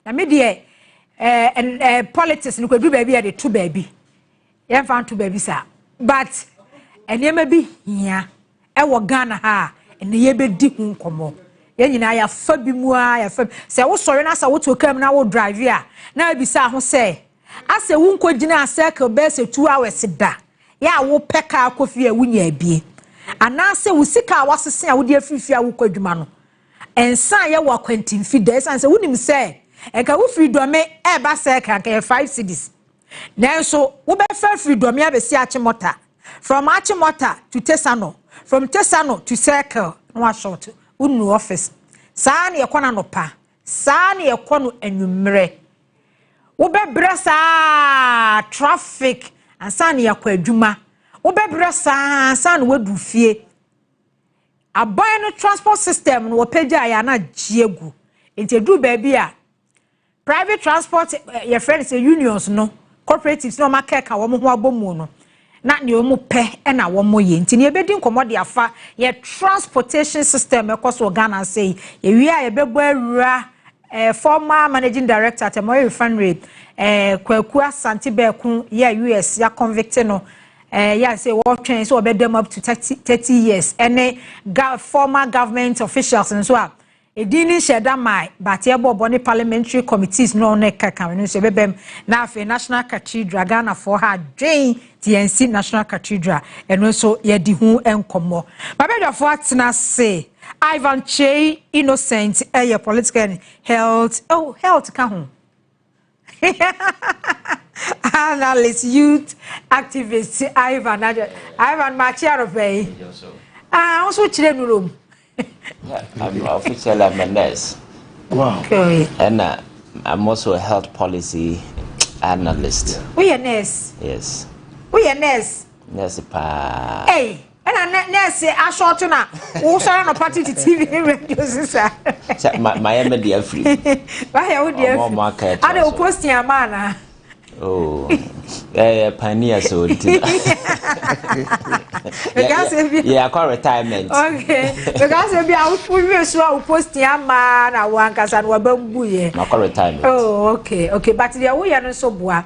na me de politics no kwadu baby de to baby ye fan to baby sa but enema bi hia e wo Ghana ha ene ye bedi hu nkomo ye nyina ya fa bi mu a ya fa se wo sori na sa wo to kam na wo drive a na bi sa ho se ase wo nkogina cycle be se 2 hours da ya wo peka kofi a wunya abie ana se wo sika wasese a wo de afifi a wo kwadwuma no ensa ye wo kwantimfi da ensa se wonim se enka wo freedom e ba cycle ka 5 cedis nanso wo be fa freedom ya be si achimota from achimota to Tesano from Tesano to circle no short unu office saa na yekona no pa saa na yekono anwumre wo be brasa traffic ansa na yakwa adwuma wo be brasa ansa na wadu fie aban no transport system no pagya ya na giegu enti du baby a private transport your friends unions no cooperatives no makeka wo mo ho abomu no na ne omu pe na wo mo ye ntini ebedi nkomode afa ye transportation system ekoso Ghana say ye wi a ye bebo awura former managing director at Moyo Refinery Kwaku Asante Beku ye US ya convict no ya say what train so be them up to 30 years any former government officials and so a edini sheda mai but ye boboni parliamentary committees no ne kaka no so bebem na afi National Cathedral Ghana for her drain TNC National Cathedral and so ye di hu enkomo babeda for atena say Ivan Che innocent your political and health ka ho analyst youth activist Ivan Maakye Robey also chire no room. I'm officially a nurse. Wow. Okay. And I'm also a health policy analyst. We a nurse. Yes. We a nurse. Nurse pa. Hey, and a nurse a short na. O sorry no party to TV radio sister. My media free. Why are you there? Onua Maakye. I don't question a man. Oh. Pioneer so. Yeah, I call retirement. Okay. Because if you so post ya man na wankasa no wabambuye. I call retirement. Oh, okay. Okay, but the way you so boa.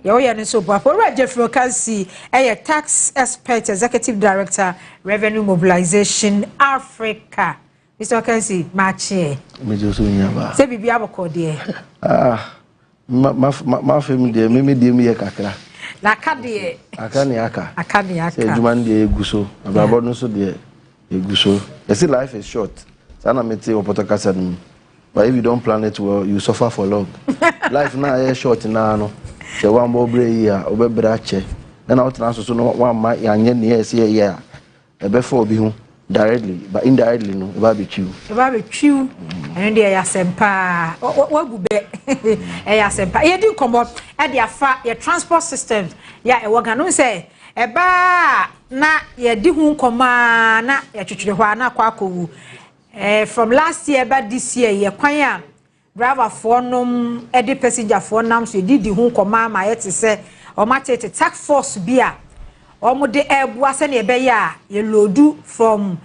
You are so boa. For Jeffrey Kansi, a tax expert, executive director, revenue mobilization Africa. Mr. Kansi, Maakye. Me just nyaba. Say bibi aboko de. Ma fam de me de me kakra. Na ka de. Aka ni aka. Aka ni aka. Say juman de eguso. Ababo no so de eguso. You see life is short. Sana meti opotokasa ni. But if you don't plan it well, you suffer for long. Life na is short na no. Say one more bre here, obebra che. Then out na so no one ma yanye ni yes here. Ebe for obi hu directly, but indirectly no, eba be chiu. Eba be chiu. And there ya sempa. What go be? Ya sempa. Ye di komo e dia fa your transport systems. Ya e woga no say eba na ye di hu koma na ya twetwere hwa na kwa akowu. From last year but this year ye kwan a driver for nom e di passenger for nam so di hu koma ma ye te say o ma tete task force bia omo de ebu ase na ebe ya ye loadu from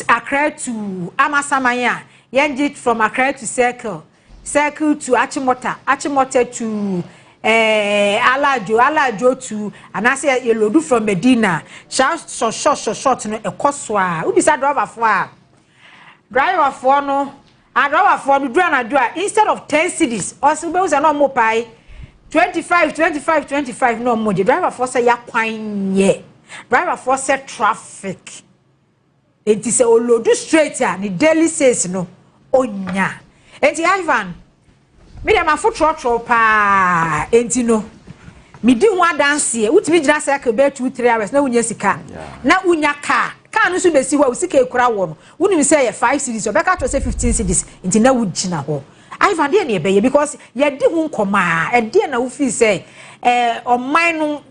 Accra to Amasamanya yenjit from Accra to Circle to Achimota to Alajo to anase ye loadu from Medina short no ekoswa u bisa driver for no and driver for do na do instead of 10 cities also be us no mo pai 25 no more. The driver for say ya kwan ye. Driver for say traffic. It is a olodu straight ya ni daily says no onya. Enti Ivan. Me dem afo trotro pa enti no. Me di ho dance ye. Utimi gina cycle be 2-3 hours na unya sika. Na unya car. Car no so be si ho sika ekura wo no. Unim say ye 5 cities or beka to say 15 cities. Enti na wugina ho. Ivan dey na ebe because ye di hu nkoma e dey na wo feel say on mine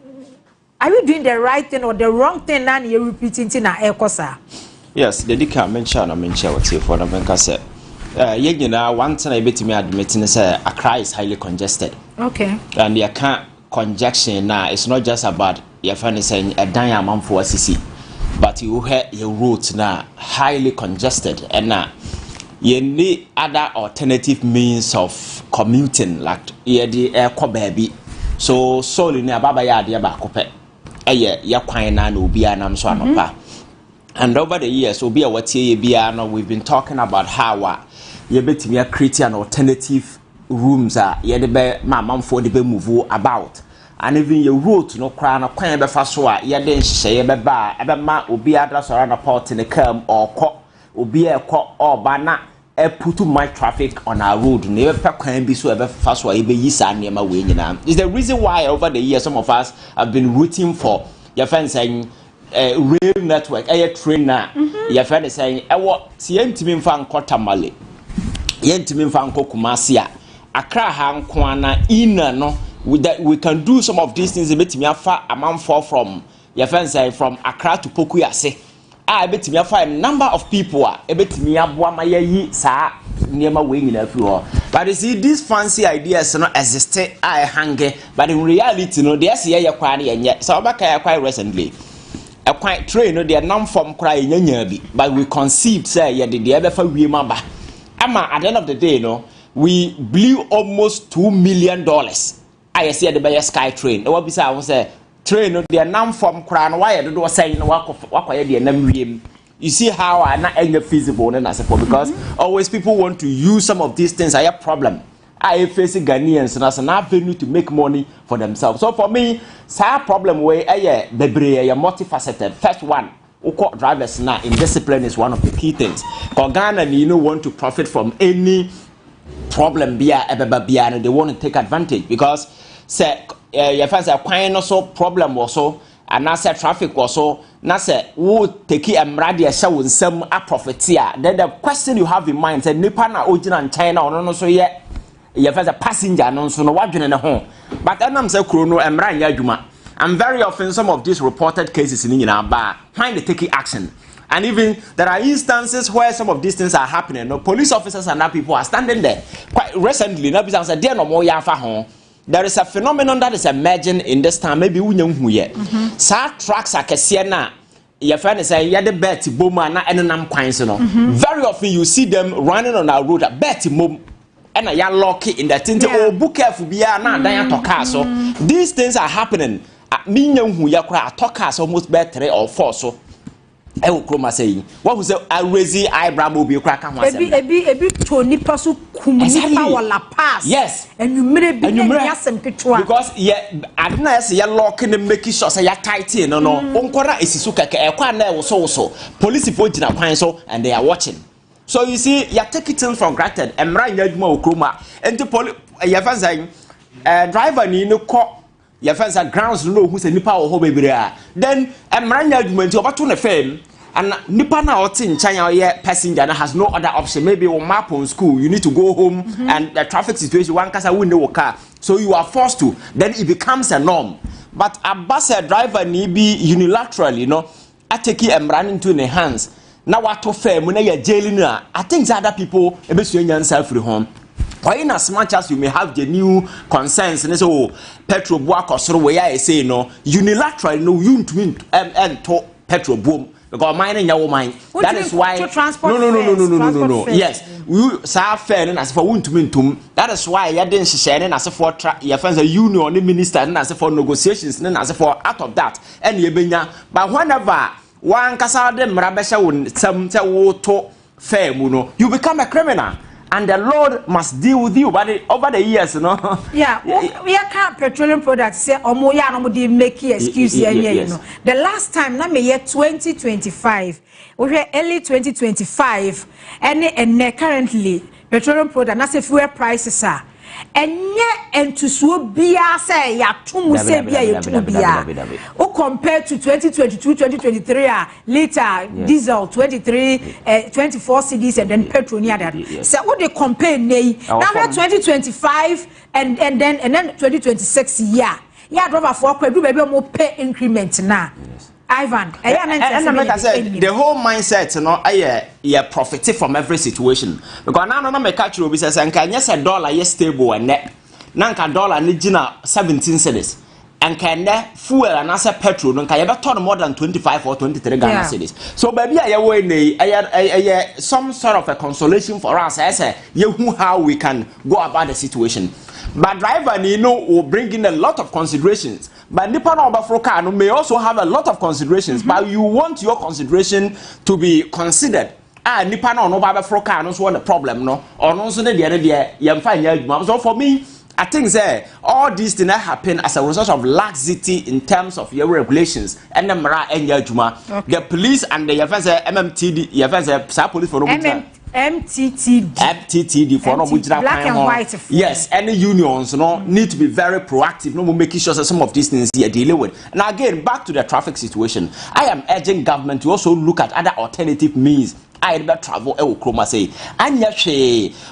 are you doing the right thing or the wrong thing na you repeating na ekosa. Yes, the dika mention what you for na menka say ye nyina one thing I betimi admit say Accra is highly congested. Okay. And you can't congestion now it's not just about your funny saying a dan amamfo asisi but you hear your route now highly congested and now you need other alternative means of commuting like the air baby. So solely near Baba Yadia Bacope. Ya kwan na obi anam so anopa. And over the years obi a watie bia no we've been talking about how ye betimi create an alternative rooms ye de be mamamfo de be move about. And even your route no kra no kwan be fa so a ye de nhye ye be ba e be ma obi adra so na port in the cam or ko obi e ko or bana e put my traffic on our road ne be kwan bi so e be fa so e be yi sa niema we nyina. Is the reason why over the years some of us have been rooting for your friends saying rail network a trainer your friend is saying si yentimi mfa nkota male yentimi mfa nkokumasi a akra ha nkwana ina no we can do some of these things betimi afa amanfo from your friend say from Accra to Pokuyase betimi afa a number of people betimi aboa mayi saa niema we nyina fi ho. But you see these fancy ideas no exist hange, but in reality no they say ye kwa na yenye so obaka ya kwa recently a quite train no they nam from cry nyanya bi, but we conceived say ye de ebe fa wie maba ama at the end of the day no we blew almost $2 million I see the buy sky train e wa bi say I say train no they nam from cry no why do say no wakoye de nam wiem. You see how are not any feasible because always people want to use some of these things. I have problem. I face Ghanaians and as an avenue to make money for themselves. So for me, sad problem way bebre multifaceted. First one, drivers now in discipline is one of the key things. Because Ghana want to profit from any problem they want to take advantage because say your fans are quite also problem also. And now say traffic also now say who take emrade a show some a profiteer. Then the question you have in mind say nipa na ojina and China or no so yet you first a passenger no so no wadwene ne ho. But I'm say krono emra nya adwuma. And very often some of these reported cases in ba find the taking action. And even there are instances where some of these things are happening. No police officers and now people are standing there. Quite recently, no be say there no more yafa ho. There is a phenomenon that is emerging in this time. Maybe we know who yet. Sad tracks are kesiena. Your friend say you the Betty Boma na enam kwans no. Very often you see them running on our road. Betty Mom and a young lucky in that thing. Oh, book careful be na dan talk so. These things are happening. Me know who ya cry talk almost better 3 or 4 so. I will chroma saying what was a raising eyebrow will be crack and ebi Tony Pasu Kumnipa wala pass. Yes, and you may be because I didn't say you're locking and making sure say you're tight in no unkora is suka so police voting a so and they are watching. So you see you're taking things for granted and right now chroma and the police driver ni no call. Your friends are grounds low who say nipa or baby then emranya argument over to the fame and nipa na in China passenger has no other option. Maybe on map on school you need to go home and the traffic situation one kasa window car so you are forced to, then it becomes a norm. But a bus driver need be unilaterally I take it and run into the hands now what to fame when you're jailing I think other people a self home. Or in as much as you may have the new concerns and so petrol boak or so where I say no unilaterally no you to petrol boom because mine in your mind that is why no yes we say fair and as for wuntum that is why you didn't share and as for your friends a union the minister and as for negotiations and as for out of that and you but whenever one kasa dem rabesha won some to fair you become a criminal. And the Lord must deal with you, but over the years, Yeah, we can't petroleum products say omoya no dey make excuse yes. The last time na me year 2025, we were early 2025, and currently petroleum product na say fuel prices are. Enye entusuo bia say ya tumu say bia ya tumu bia o compared to 2022 2023 later diesel 24 cedis and then petrol near that so what they compare now 2025 and then 2026 year driver for kwadu baby mo pay increment na Ivan, and like I said, the whole mindset, you profit from every situation. Because now, no, me catch you business and can yes $1 yes stable and net. Nanka dollar ni jina 17 cedis. and can fuel and answer petrol no can ever turn more than 25 or 23 Ghana cedis. So baby I some sort of a consolation for us as how we can go about the situation. But driver will bring in a lot of considerations. But Nippon Obafroka may also have a lot of considerations, but you want your consideration to be considered. Nippon Obafroka knows what the problem no or no so the other so for me I think all these things happen as a result of laxity in terms of your regulations and the Mara and Yajuma. The police and the MMTD, police for MTTD for black and white. Yes, any unions need to be very proactive. No, making sure that some of these things they are dealing with. Now again, back to the traffic situation. I am urging government to also look at other alternative means. I better travel. Say, and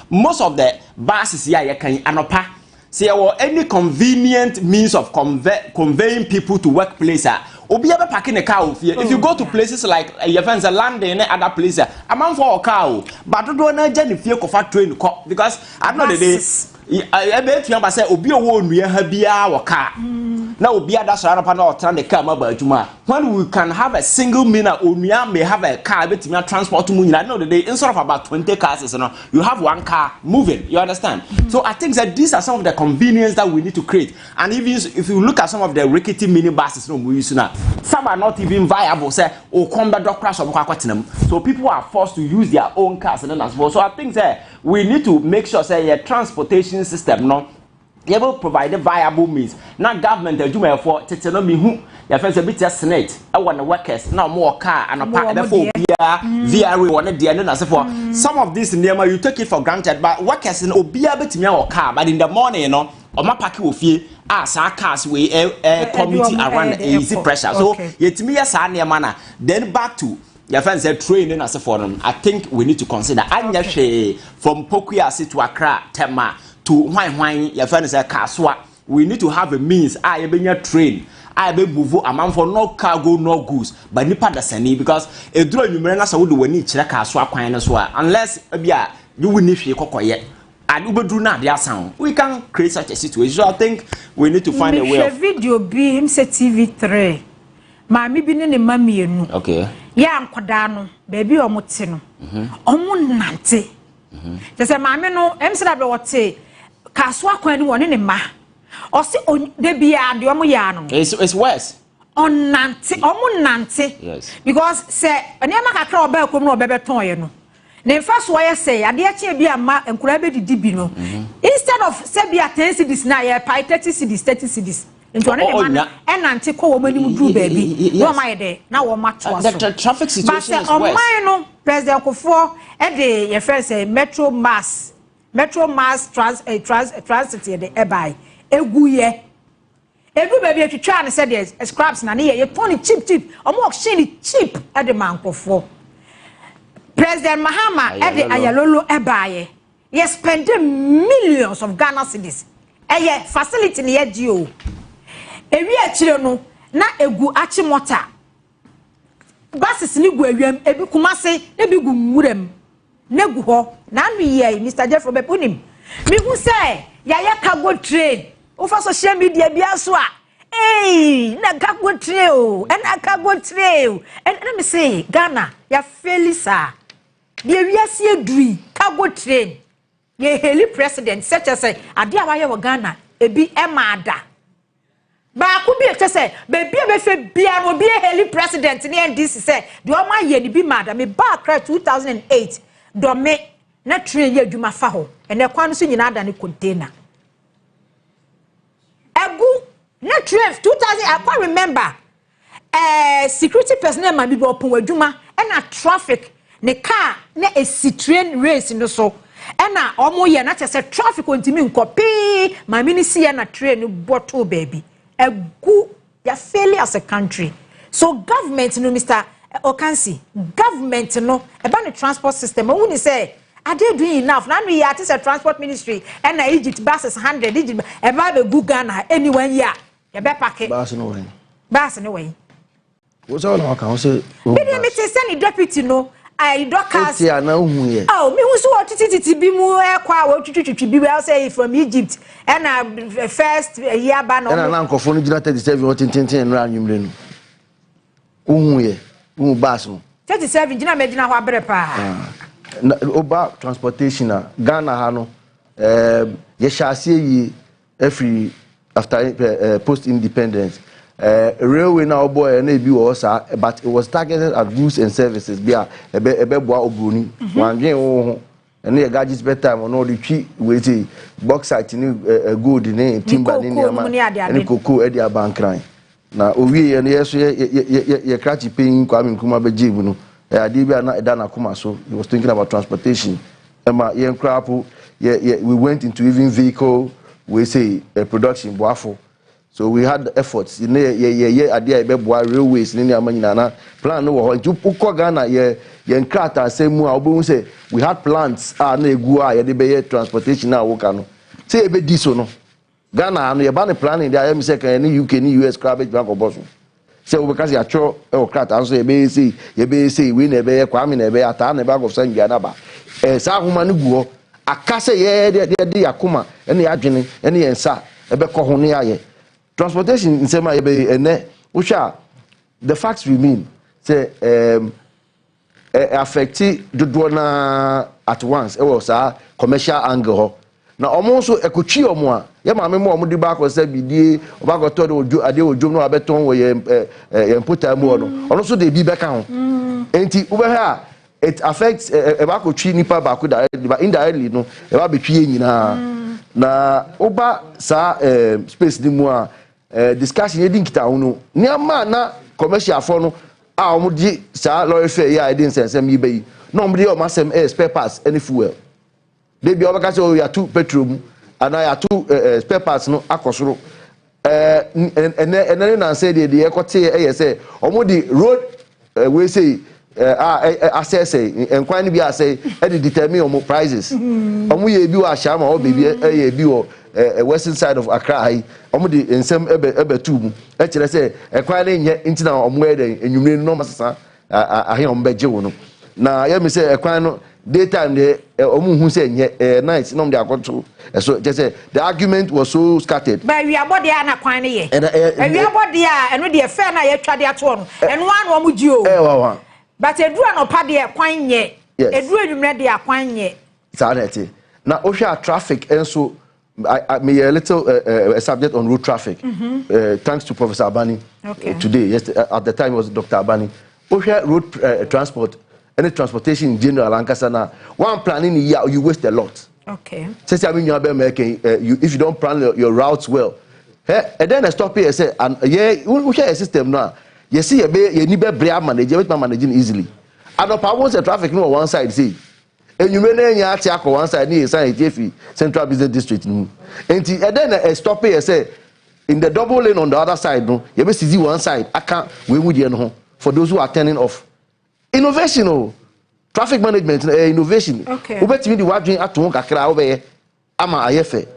most of the buses here can anopa. Say any convenient means of conveying people to workplace. Obi ever parking a car here. If you go to places like your friends London and other places, a man for a car, but don't know if you can train because I know the days. I bet you say Obi won't be a car. Now Obi that's around or turn the car when we can have a single minute Onya may have a car but me transport to Munya. I know the day instead of about 20 cars you have one car moving. You understand? So I think that these are some of the convenience that we need to create. And even if you look at some of the rickety mini buses we use now, some are not even viable. Say combat dog crash or so people are forced to use their own cars and then as well. So I think that we need to make sure say a transportation system you will provide a viable means. Not government do for me who your friends a bit senate. I want the workers now more car and a pack the VR wanted the end as for some of these near you take it for granted, but workers in Obia bit me or car, but in the morning or my packet will feel as our cars we a committee around easy pressure. So yet me as a manner. Then back to your friends said training as a forum. I think we need to consider Anya from Pokuasi to Accra, Tema to Wine, your friends say Kaswa. We need to have a means. I be your train. I be move a man for no cargo, no goods, but nipa da sani because a drone you may would when you check Kaswa Quine as well. Unless you will need to yet. And we do not their sound. We can create such a situation. So I think we need to find a way. Video be him say TV3. Mami bi ne ne mami enu. Okay. Ya nkoda no, baby omote no. Omo nante. Say mami no, em se da be wote kaso akwan ni woni ne ma. O se de bia de omo ya no. It's worse. On nante, omo nante. Yes. Because say eniama kakra oba ekom no obebe ton ye no. Ne mfa so ye say ade a che bia ma enkura be didi bi no. Instead of say bia 10 cedis na ye pai 30 cedis, 30 cedis. Into one and anti call woman do baby. No, my day. Now, what much was the traffic situation? But on my President Kofo, a day, your friend say Metro Mass Transit the Ebai, a guye. Every baby, if you try and say there's scraps, and here, you're tony cheap, or more cheap at the man Kofo. President Mahama at the Ayalolo Ebai, yes, spending millions of Ghana cedis. A facility near Geo. Ewi achire no na egu achimota basis ni gu awam ebi kumase ebi gu nwuram na gu ho na anu ye Mr. Jeffrey Bepunim mi hu say ya cargo train over social media bia so a na cargo train o na cargo train and let me say Ghana ya felisa de wiase edui cargo train ye heli president such as say ade awaye wo Ghana ebi emada ba ku bi say baby be fe bia no bi heli president ni NDC say de o ma ye ni bi mada me ba kra 2008 do me na train ye adwuma fa ho ene kwan so nyina ada ne container egu na train 2000 I can't remember security personnel ma bi opon adwuma na traffic ne car na a train race no so ena omo ye na say traffic ontimi nkopi ma minisi ye na train bottle baby egu ya fail as a country. So government no Mr. Okansi government no about the transport system when you say are they doing enough now we are a transport ministry and Egypt buses 100 Egypt about the Ghana anywhere here you be pack bus no way what's all our council me say send deputy no I doctors ya na hu ye oh me hu so tititi bi mu ekwa wo twitwitwi bi we say from Egypt and first year ba no na nkofo no gina 37 o tintin no anwumre no hu ye hu bus no 37 gina me gina ho abere pa oba transportation na Ghana ha no ye shase yi every after post independence railway now boy na ebi wo sa but it was targeted at goods and services bia ebe boa obroni wanwen wo ene ye gadgets better time no the twi we bauxite ni gold ni timber ni ama ene koko e dia bankran na owie ye no yeso ye krachi paying Kwame Nkrumah bejibu no ade bia na eda na kuma so he was thinking about transportation ema ye nkrapo we went into even vehicle we say production boafo. So we had efforts in ye idea ebeboa railways ni amanyina na plan no wo nti ukọ Ghana ye nkrata asemu a obo say we had plans na egu a ye de be transportation na woka no say ebe di so no Ghana no ye ba ne planning there am say kan ni UK ni US crabage bank oboso say we because ya cho e krata so ye be say we na be Kwame na be ata na bank of Sangua na ba sa homa no gu ho akase ye de yakoma ene ya adwene ene ye nsa ebe kọ ho ne aye transportation in sema ebe ene usha the facts remain say affect dodo na at once e was a commercial angle ho na omo so ekotwi omo a ye ma me mo omo di ba ko say bidie oba ko to do ade odwom no abeton wo ye empota mu no ono so de bi beka ho enti ube ha it affects e ba ko twi nipa ba ko indirectly no e ba betwi nyina na oba sa space di mu a discussion yedin kita hono niama na commercial for no a omudi sa lorry fare ya edin sensem yibe no omudi o masem spare parts any fuel they be obaka say ya two petrol mu ana ya two spare parts no akosoro ene na say de ekote say omudi road we say assess enquire bi say e determine omo prices omo ye bi wa shama o baby ye bi o western side of Accra hi omo de ensem ebe tubu e kire say ekwan na nye ntina omo eden enwumre no masasa ahe omo beje wo no na ye me say ekwan no daytime de omo hu say nye night no de akoto so just say the argument was so scattered but we abode na kwan ne ye we abode a eno de fe na ye twade ato no eno anu omo ji o wa but eduru anopa de kwan nye eduru enwumre de kwan nye sanity na ohwa traffic enso I may a little a subject on road traffic. Thanks to Professor Abani today. Yes, at the time it was Dr. Abani. Road transport, any transportation in general, Lankasana. One planning a year, you waste a lot. Okay. Since I mean if you don't plan your routes well, and then I stop here and say, and we share a system now. You see, you need to be managing easily. And if I want the traffic no one side, see. And you may not one side near Central Business District. And then stop here say in the double lane on the other side, no, you may see one side. I can't we would you for those who are turning off. Innovation, traffic management, innovation. Okay. Ubet me the watching at to kakra over ama ayefe.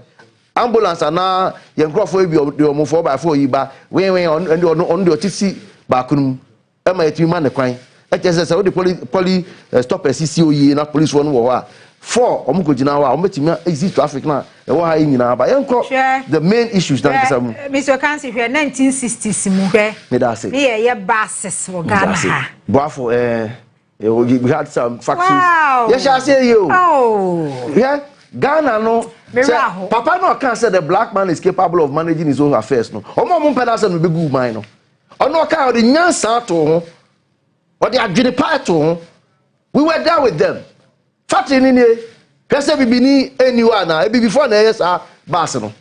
Ambulance na yenkrofo bi the omo 4x4 yiba we on the otisi bakunum. Ema yetimi man kwan. HSS how the police stop CCOE na police one wo four omukojina wa ometimi easy traffic na e wo ha nyina ba yenko the main issues na kesam Mr. Kansi hwe 1960s mu hwe me da say ye buses wo Ghana ha boafo we had some factories wow. Yes I say you oh yeah Ghana no say, papa no can say the black man is capable of managing his own affairs no omo pedasa no be good mind no ono kan the nyansa to ho or they are part we were there with them. Factory in here, Kasa Bibini, anyone, maybe before the years are Barcelona.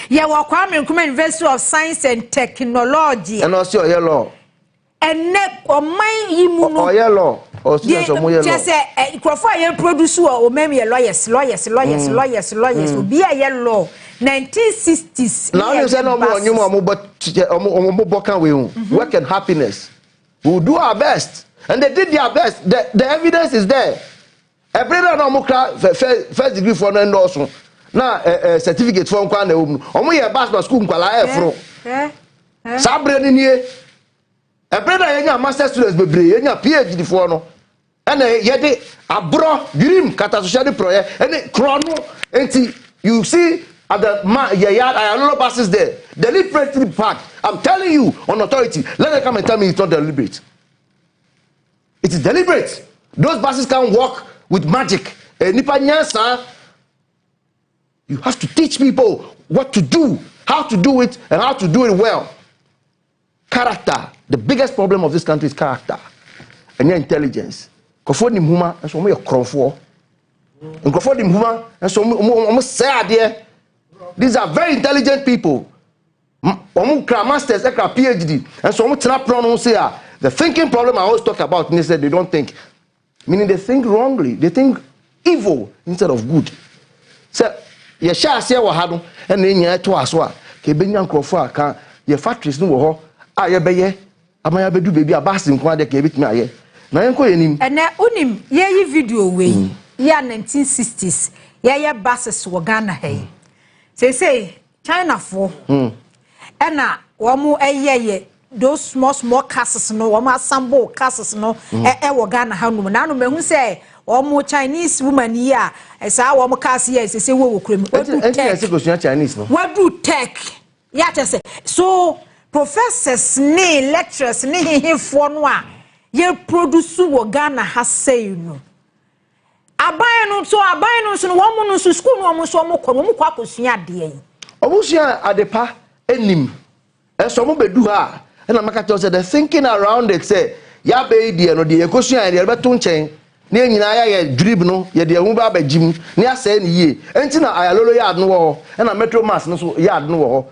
Yeah, well, Kwame Nkrumah University of Science and Technology. And also yellow. And neck or my immune or yellow, or just say, Crofire producer or maybe lawyers, will be a yellow. 1960s. Now you say no more, you more, but work and happiness. We'll do our best. And they did their best. The evidence is there. A brother no first degree for no also. Now certificate for nkwa na omo ye bachelor school nkwala efro. Sabre ni nie. A brother yenya master students bebre yenya PhD for no. and yede abro dream kata social proye and chrono enti you see at the yard I have no buses there deliberately parked. I'm telling you on authority, let them come and tell me it's not deliberate. It is deliberate. Those buses can't walk with magic. You have to teach people what to do, how to do it, and how to do it well. Character. The biggest problem of this country is character and your intelligence. These are very intelligent people. Masters, PhD, and so the thinking problem I always talk about. They said they don't think, meaning they think wrongly. They think evil instead of good. So ye sha se wo ha no and nya to aso a ke benya nkrofo aka ye factories no wo ho a ye beye amaya bedu bebi abasi nko ade ke bitimi aye na yenko yenim ene unim ye yi video we ya 1960s ye buses wo Ghana hey say China for ena wo mu ye those small castles no wo ma sambo castles no wo Ghana ha no na no mehu say omo Chinese woman here esa wo mo cast here say wo krem Chinese no what do tech ya say so professors ne lecturers ne hehefo no a ye produce wo Ghana ha say no aban no so no wo mo no so school no mo so mo kwa akosua ade yi obusua adepa enim eso mo bedu ha na maka tell say the thinking around it say ya be die no de ekosua de beto nchen na nyina ya ye drib no ye de hu ba bagim na asa ni ye enti na ayalolo ya adno wo na metro mass no so ya adno wo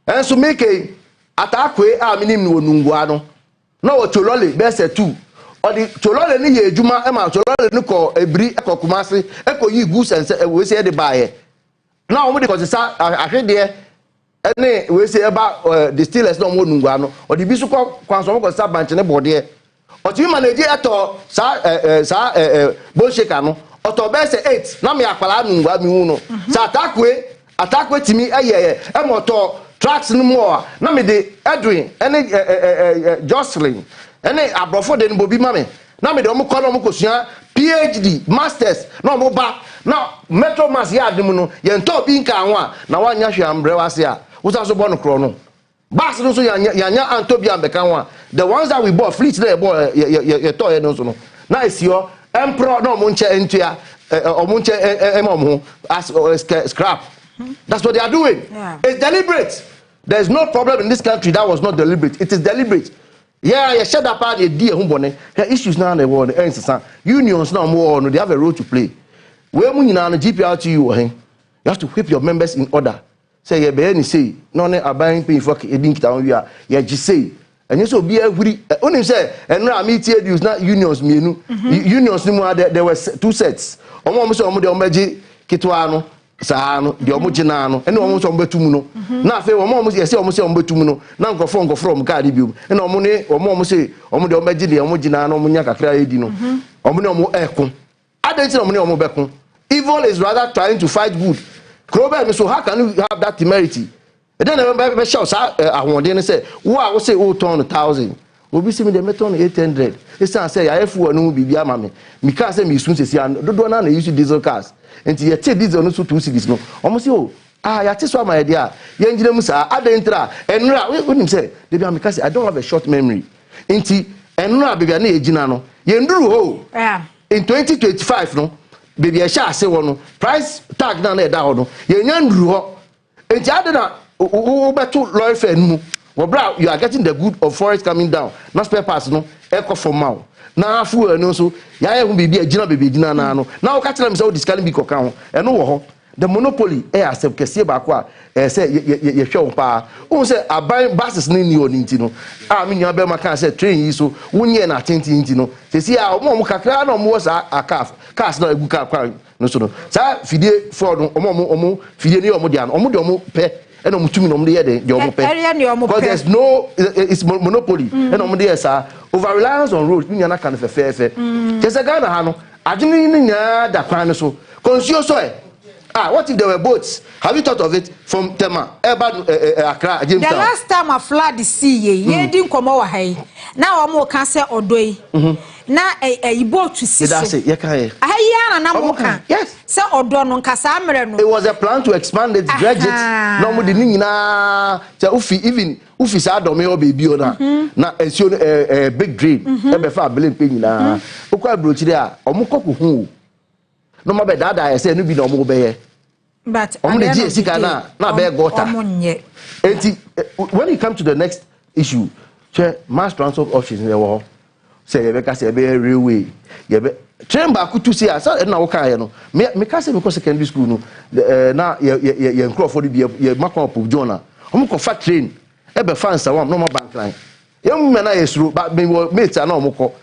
enso meke atakwe a minim no nungua no na wo cholole bese 2 odi cholole ni ye ejuma e ma cholole ni ko ebri ekokumase ekoyi gu sense we se de baaye na wo de ko sa ahwede ene we se eba distillers no mo nungua no odi bi so kwanso ko sa banche ne bode oti manage eto sa bolsheka no oto bese 8 na me akwala nungwa mi hu no sa atakwe timi eyeye e moto tracks no mo na me de Edwin ene Jocelyn ene abrofo de nbobi mame na me de omo kono mo kosua PhD masters na mo ba na metro mass ya adem no ye nto bi nka ho a na wanya hwe ambre wase a wo sa so bo no kro no bas no so yanya antobia mbeka ho a the ones that we bought fleet there boy ye to no so no na esio empro no mo nche entua omo nche emom as scrap. That's what they are doing. Yeah. It's deliberate. There's no problem in this country that was not deliberate. It is deliberate. Yeah, you shut up at the dear humbone. Issues now the world unions now more no they have a role to play. Where when you now GPR to you have to whip your members in order. Say you be any say no na buying pay for edin kita we are you just say and you so be every only say and now me tie use na unions mienu unions ni mu there were 2 sets omo say omo de omaji kitwa no saa no de omo gina no ene omo so omo betum no na afi omo say omo say omo betum no na nkofo from card bi ene omo ne omo say omo de omaji de omo gina no omo nya kakra edi no omo ne omo ekun adentin omo ne omo bekun. Evil is rather trying to fight good. So how can you have that temerity? And then I shout I want to say, wow, say 1,000. We'll be seeing the metal 800. It's say I have no be mammy. Me can't say me soon say and don't know use diesel cars. And you take diesel no 2 cities no. Almost you. I just saw my idea. Young Musa, I didn't try. And when him say, they be because I don't have a short memory. Inti and no be an age nano. Yendru ho. In 2025 no. Baby I shall say one price tag na e da ho no ye nyandru ho enti ade na wo beto lawyer fair nu wo bra you are getting the good of forest coming down na spare parts no e ko for ma na afu anu so ya ye hu bibi agina bebe gina na no na wo ka tell me say wo discount bi ko ka ho e no wo ho the monopoly e accept kese ba ko a say ye hwe wo pa wo say aban buses ni ni oni nti no a me nua be ma kan say train yi so wonye na atenti nti no se si a mo kakra na mo sa akaf cars na egu ka no so no sa fidie for no omo fidie ni omo dia no omo de omo pe e no mutumi no omo de ye de omo pe because there's no it's monopoly e no omo de sa over reliance on roads me na kan fe kese Ghana ha no adwene ni nya da kwan so consume so what if there were boats? Have you thought of it from Tema, Accra, Jamestown? The last time I flood the sea, ye didn't come over here. Now I'm more cancer or doy. na ibo to see that's it yeka ahia na moka yes say odo no nkasa amre no it was a plan to expand it dredge it no mo de ni nyina say ufi sa do me o baby o na esio big dream e be fa belen pe nyina okwa brochire a omukoko hu no mo be dada say no bi no mo be ye but omo de ji sika na be gota enti when you come to the next issue mass transport options in the world say you be say be railway you be train back to see as na wo kan no me ka say because secondary school no na ye Nkrofo bi ye makon pop jona omo ko fa train e be fan sa wam no mo bank line ye mu na yesuru but me mate na omo ko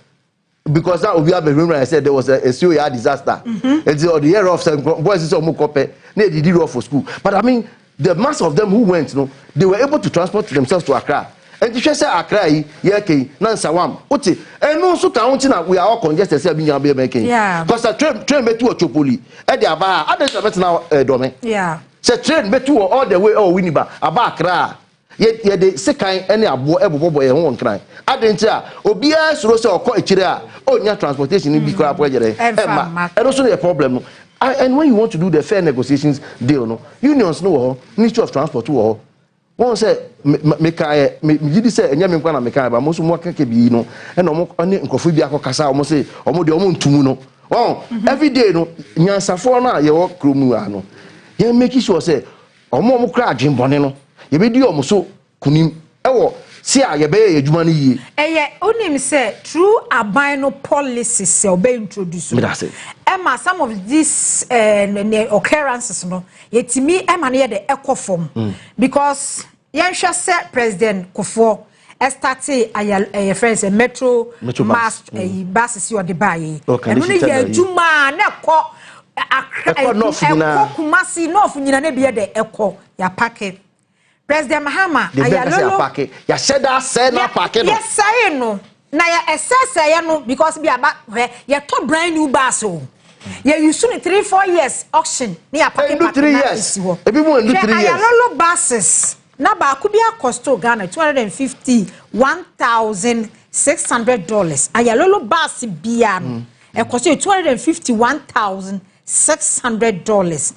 because now obi abehwemra said there was a serious disaster it's the year of some boys so omo ko pe na did rough for school but I mean the mass of them who went no they were able to transport themselves to Accra. And you say Accra yeke nansawam oti enu so ka unti na we are all congested say binya be making because the train betu ochopoli e dey aba adenso bet na dome say train betu all the way winiba aba Accra ye dey sekan ene abo ebobobo ye ho nkran adenso a obi a suro say okọ ekire a onya transportation ni bi ko apojere ema eno so the problem no and when you want to do the fair negotiations deal no unions no Ministry of Transport wo one say me gidi say enya me nkwa na meka ba mo so mo keke bi no e no mo ne Nkrofo bi akokasa o mo say o mo de o mo ntumu no every day no nyansafo na ye wo kromu a no ye make sure say o mo kra adwenbone no ye be di o mo so kunim e wo si a ye be ye adwuma no yie onim say true abino policies say obey introduce Emma some of these occurrences no yetimi Emma na the echo form because yenhwe say President Kufo started a friends a metro mass buses you the buy eno ne ye adwuma na ko Kumasi north nyina na be the echo ya packet President Mahama ayalolo packet ya sheda say na packet no yes say no na ya essence ya no because be aba ya to brand new bus o ya you soon 3-4 years auction ni ya packet 3 years ebi mo 3 years ayalolo buses na ba ku bia cost Ghana $251,600 ayalolo bus bia no e cost $251,600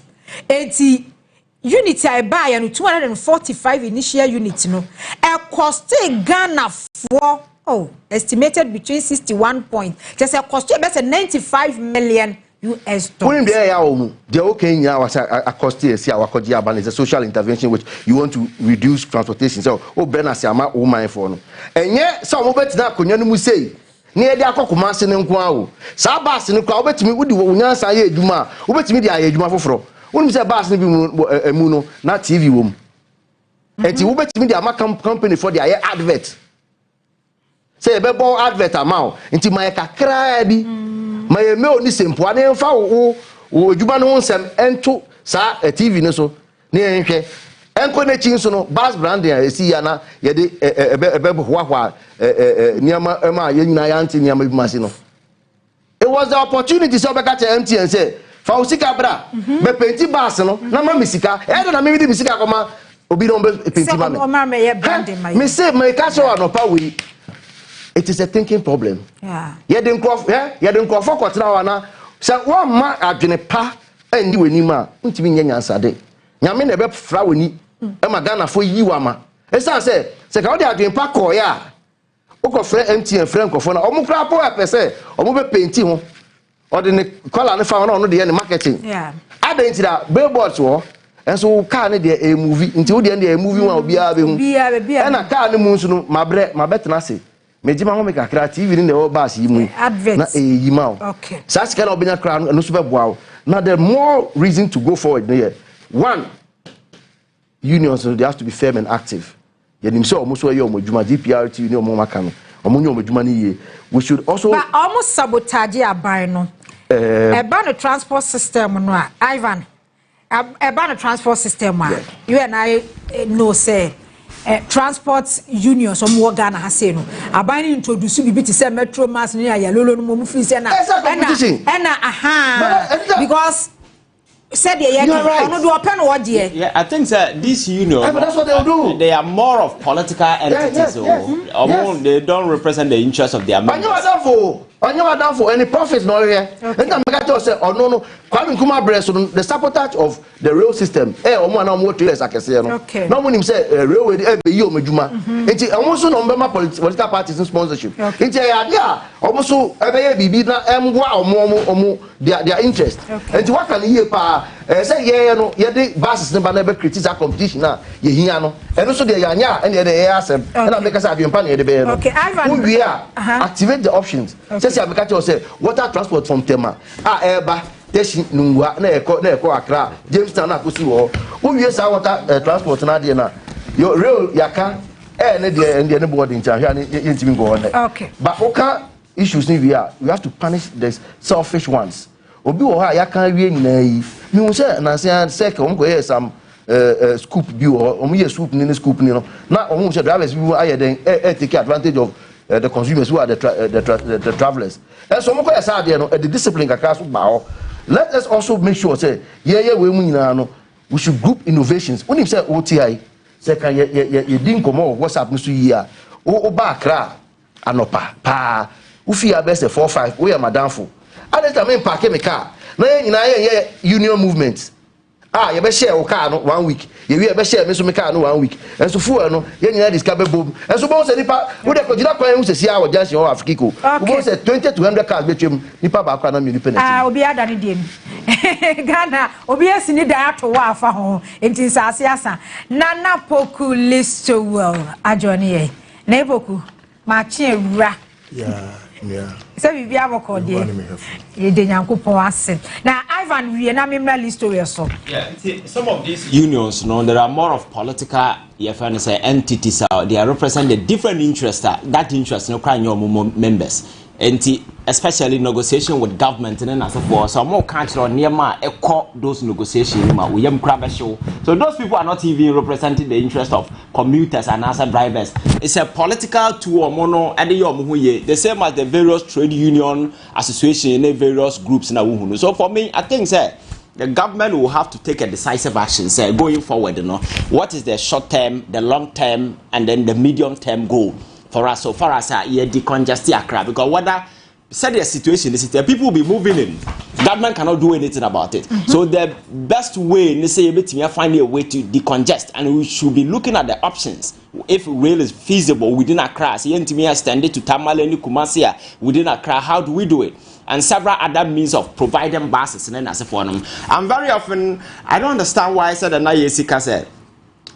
enti unity I buy and 245 initial units no e cost Ghana for estimated between 61 point just a cost about $95 million. When they are the okay was a cost here, see our Kodia is a social intervention which you want to reduce transportation. So Benasiama my phone. And yet some of it now Kunyanu say near the Akokumas and Kwao. Sabas and Kwao bet me would do Unyansa Duma, who bet me the Ayeduma for. When Mr. Bass Muno, not TV room. And you bet me the Amaka company for the advert. Say a bebo advert amount into my craby. My mail ni simple and fa wo djuma no nsem ento sa TV ne so ne enhwe enko na chi nso no bas branding a esi ya na ye de ebe hwa niama ema ye nyina ya nti niama bi mase no it was the opportunity so beka cha MTN say fa usika bra me penti bas no na ma misika e do na me di misika koma obi no be penti ma me me say me ka so anopa we it is a thinking problem. Yeah. Ye den Nkrofo kwotena wana. Se won ma adwene pa andi weni ma, ntimi nya nyansade. Nyame na be fra weni. E ma Ghana fo yi wa ma. E se ka wo de adwene pa ko ya. Wo ko fra MTN fra Nkrofo na omo kra po apese, omo be painti ho. O de ne color ne fa na ono de ne marketing. Yeah. Adanti da billboards wo. Enso car ne de a movie, nti wo de ne a movie wa obi a be hu. E na car ne mu nso no mabetena se. Mejima ho make akra TV ni the bus yi mu na yima o okay such kind of obenya kra no super boa now the more reason to go forward here one unions they have to be firm and active ye nim so omo so ye omo djuma GPRT ni omo maka no omo nyi omo djuma ni ye we should also but almost sabotage aban no eba no transport system no a Ivan eba no transport system a you and I know say transport union so mo Ghana ha say no aban introduce bibi ti say metro mass ni ayalolo no mo free say na because said no do open what there. Yeah, I think that this union but that's what they will do. They are more of political entities. They don't represent the interests of their members. onye wa for any profit no here enta make tell say ono no Kwame Nkrumah breast no the sabotage of the rail system omo na omo trailers akese no no mo nim say railway e be yi omeduma enti omo so no mbema political parties sponsorship enti ya dia omo so e be ye bibi na emwa omo their interest enti what can here pa say ye no ye de basis ne ba na be criticize competition na ye hia no eno so de ya nya ene de ye asem na make say adwempa na ye de be no we activate the options say make tell say water transport from Tema eba teshi nungwa na eko Accra Jamestown na kosi wo wie sa water transport na de na yo rail yaka ne de ne boarding charge ya ntimi go on okay but oka issues ni we have to punish the selfish ones obi wo ha yaka wie nyina yi mi hu say na say ka go here some scoop bi wo ye scoop ni scoop ni no na omo say drivers bi aye den take advantage of the consumers who are the travelers. And so moko yasa de no the discipline kakra so ba. Let us also make sure say we mu nyina no we should group innovations. When you say OTI say kan ye din komo WhatsApp no so yi a o ba Accra anopa pa u fi abese 45 we ya madamfo. At the time park me car. Na ye nyina ye union movement. You be share your car no 1 week. You be share me so me car no 1 week. And so fuel no, you need this cab boom. And so boss nipa, we dey kojira kwan hu se sia wo junction of Africa. We say 20 to 100 cars betwem nipa ba kwa na me nipa na. Obi adani dem. Ghana, obi asini da ato wa afa ho. Enti nsase asa. Nana Poku listo well. Ajoni ye. Na Poku, ma chi ewura. Yeah. So we be aboko dey. Ye de Nyankopon ase. Na Ivan we na memra list we so. Yeah, some of these unions, there are more of political entities they are representing different interests that interest no cry your members. And especially negotiation with government and as for so more country or near those negotiations we show. So those people are not even representing the interest of commuters and other drivers. It's a political tool or mono and the same as the various trade union association and various groups in so for me I think the government will have to take a decisive action going forward, what is the short term, the long term and then the medium term goal for us so far as decongest Accra, because whether said the situation is people will be moving in, government cannot do anything about it. So the best way to find a way to decongest, and we should be looking at the options if rail is feasible within Accra. Extended to Tamale and Kumasi within Accra. How do we do it? And several other means of providing buses and then as a form. And very often I don't understand why I said that Nayesika said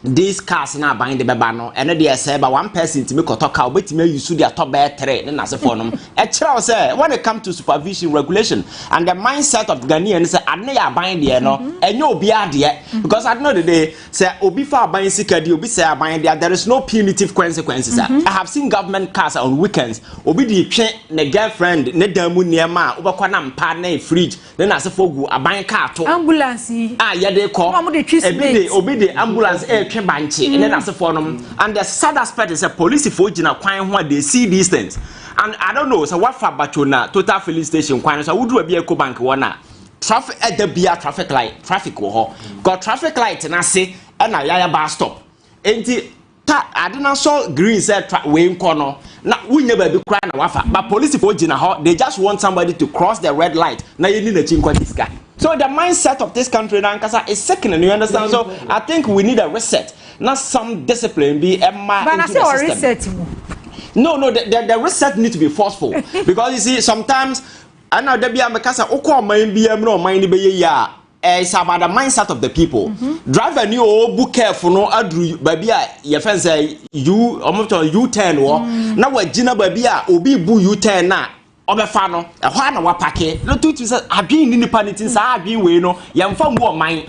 these cars now buying the babano and they say about one person to make a talk out, but you should their top bear trade and as a form. Say when it comes to supervision regulation and the mindset of Ghanaians say I know buying the and you be there because at the end of the day say obi for buying security obi say buying there is no punitive consequences. I have seen government cars on weekends obi the ne girlfriend ne damu niema obakwa na mpa na fridge then as a fogu a buying car to ambulance yeah they call obi the ambulance and then as a forum and the sad aspect is a police for when they see these things and I don't know so what for batona total filling station kwan so would be a bank one traffic at the beer traffic light traffic got traffic light and I say and I bus stop ain't I didn't saw green said way corner now we never be crying wafa but police for they just want somebody to cross the red light now you need a chinko this guy. So the mindset of this country now is second, and you understand. So I think we need a reset, not some discipline. Be a into the system. No, the reset needs to be forceful because you see sometimes I know there be a mekasa okwa mind be no mind be ya. It's about the mindset of the people. Driver new book careful no adru baby your friend say you almost U10 or now what Gina baby obi bu U10 na. Obefano ehwa na wapake no tutu say adwen ni nipa nitin sa adwen we no yemfa mu man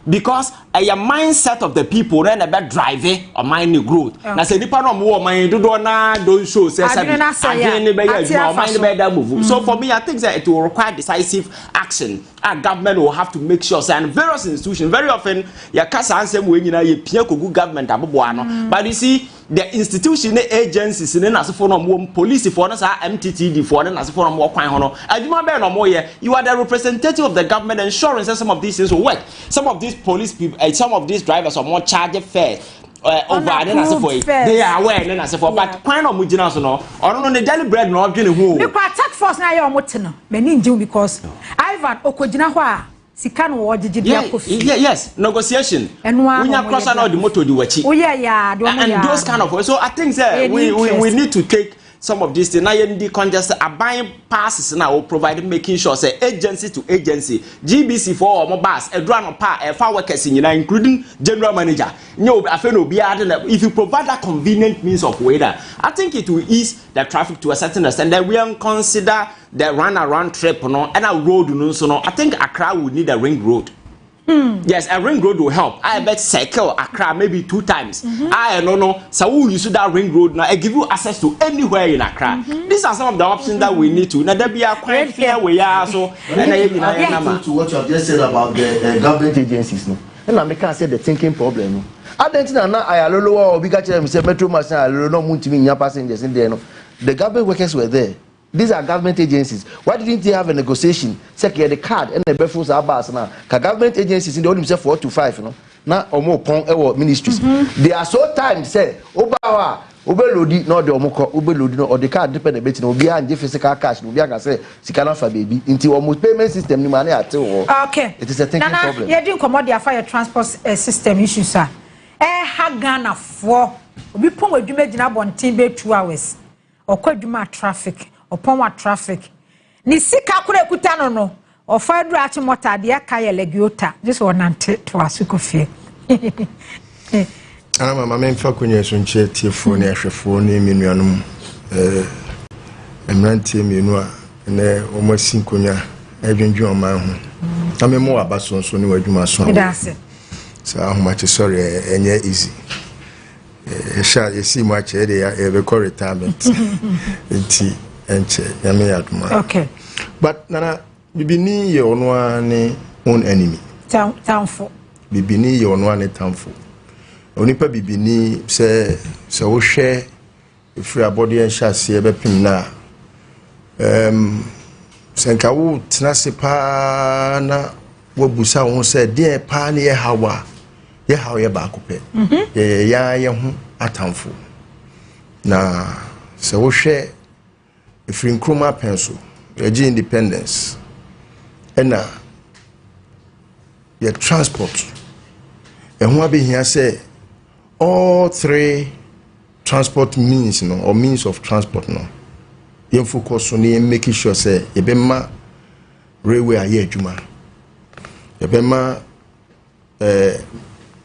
because a mindset of the people na be drive or mind growth na say nipa no mo man dodo na don show say adwen ni be ya mind be da move. So for me I think that it will require decisive action. Our government will have to make sure and various institutions very often ya kasa ansem we nyina ye pia kogu government aboboa no but you see the institution agencies in as for no police for no MTTD for no as for no kwan ho no aduma be no mo ye you are the representative of the government ensuring that some of these things will work. Some of these police people some of these drivers are more charged fare over then as for they are aware then as for but kwan no mugina so no or no the daily bread no adwene ho force na ya omoteno mani njiw because Ivan okojina ho a sika no wo gege dia kofi yes negotiation unya cross na the motor di wachi and those kind of so I think we need to take some of these things now you congested buying passes now will provide making sure say agency to agency GBC for mobiles a drone pa a far workers in including general manager if you provide that convenient means of way that I think it will ease the traffic to a certain extent. Then we consider the run around trip and a road so I think Accra would need a ring road. Yes, a ring road will help. I bet cycle Accra maybe 2 times. I don't know. So we use that ring road now. I give you access to anywhere in Accra. These are some of the options that we need to. Now there be a quite fair we are so. And to what you have just said about the government agencies, no. And I can't say the thinking problem. No. I don't think that I allow or bigger than Metro Machine. I don't know Muntimi passengers in there. No, the government workers were there. These are government agencies. Why didn't they have a negotiation? Second, the card and the before bars now. Government agencies in the only 4 to 5, you know. Now or more pong ministries. They are so timed say Obawa, Ubelodi, no the Omoko, Ubelodi, or the card depend a bit no behind the physical cash, no biaga say Sikana for baby into almost payment system money at all. Okay. It is a thinking problem. You didn't come out the fire transport system issue, sir. Hagana for we pong with you made on team 2 hours or could you traffic. Upon what traffic ni sika kure kutano no ofadru achi mota de aka ye legiota just wonante to asukofie ama mama mfa kunye so nche tiefo ne ahwefo ne menuanom emrantie menu a ne omasin konya adwendwe oman ho na memo abaso so ne wadwuma so ndase so ahomache sorry enye easy you see much area retirement okay. But Nana, Bibini, your own enemy. Townful. Bibini, your own townful. Only per Bibini say, so share if your body and shall see a bepina. Senkawu, Tnasipana, what Busa won't say, dear Pani, Hawa, ye how ye bacope. Ya, a townful. Na, so share. If you Nkrumah pencil, your independence, and your transport, and what be here say all 3 transport means, or means of transport, you focus on making sure say Ebema railway aye juma, Ebema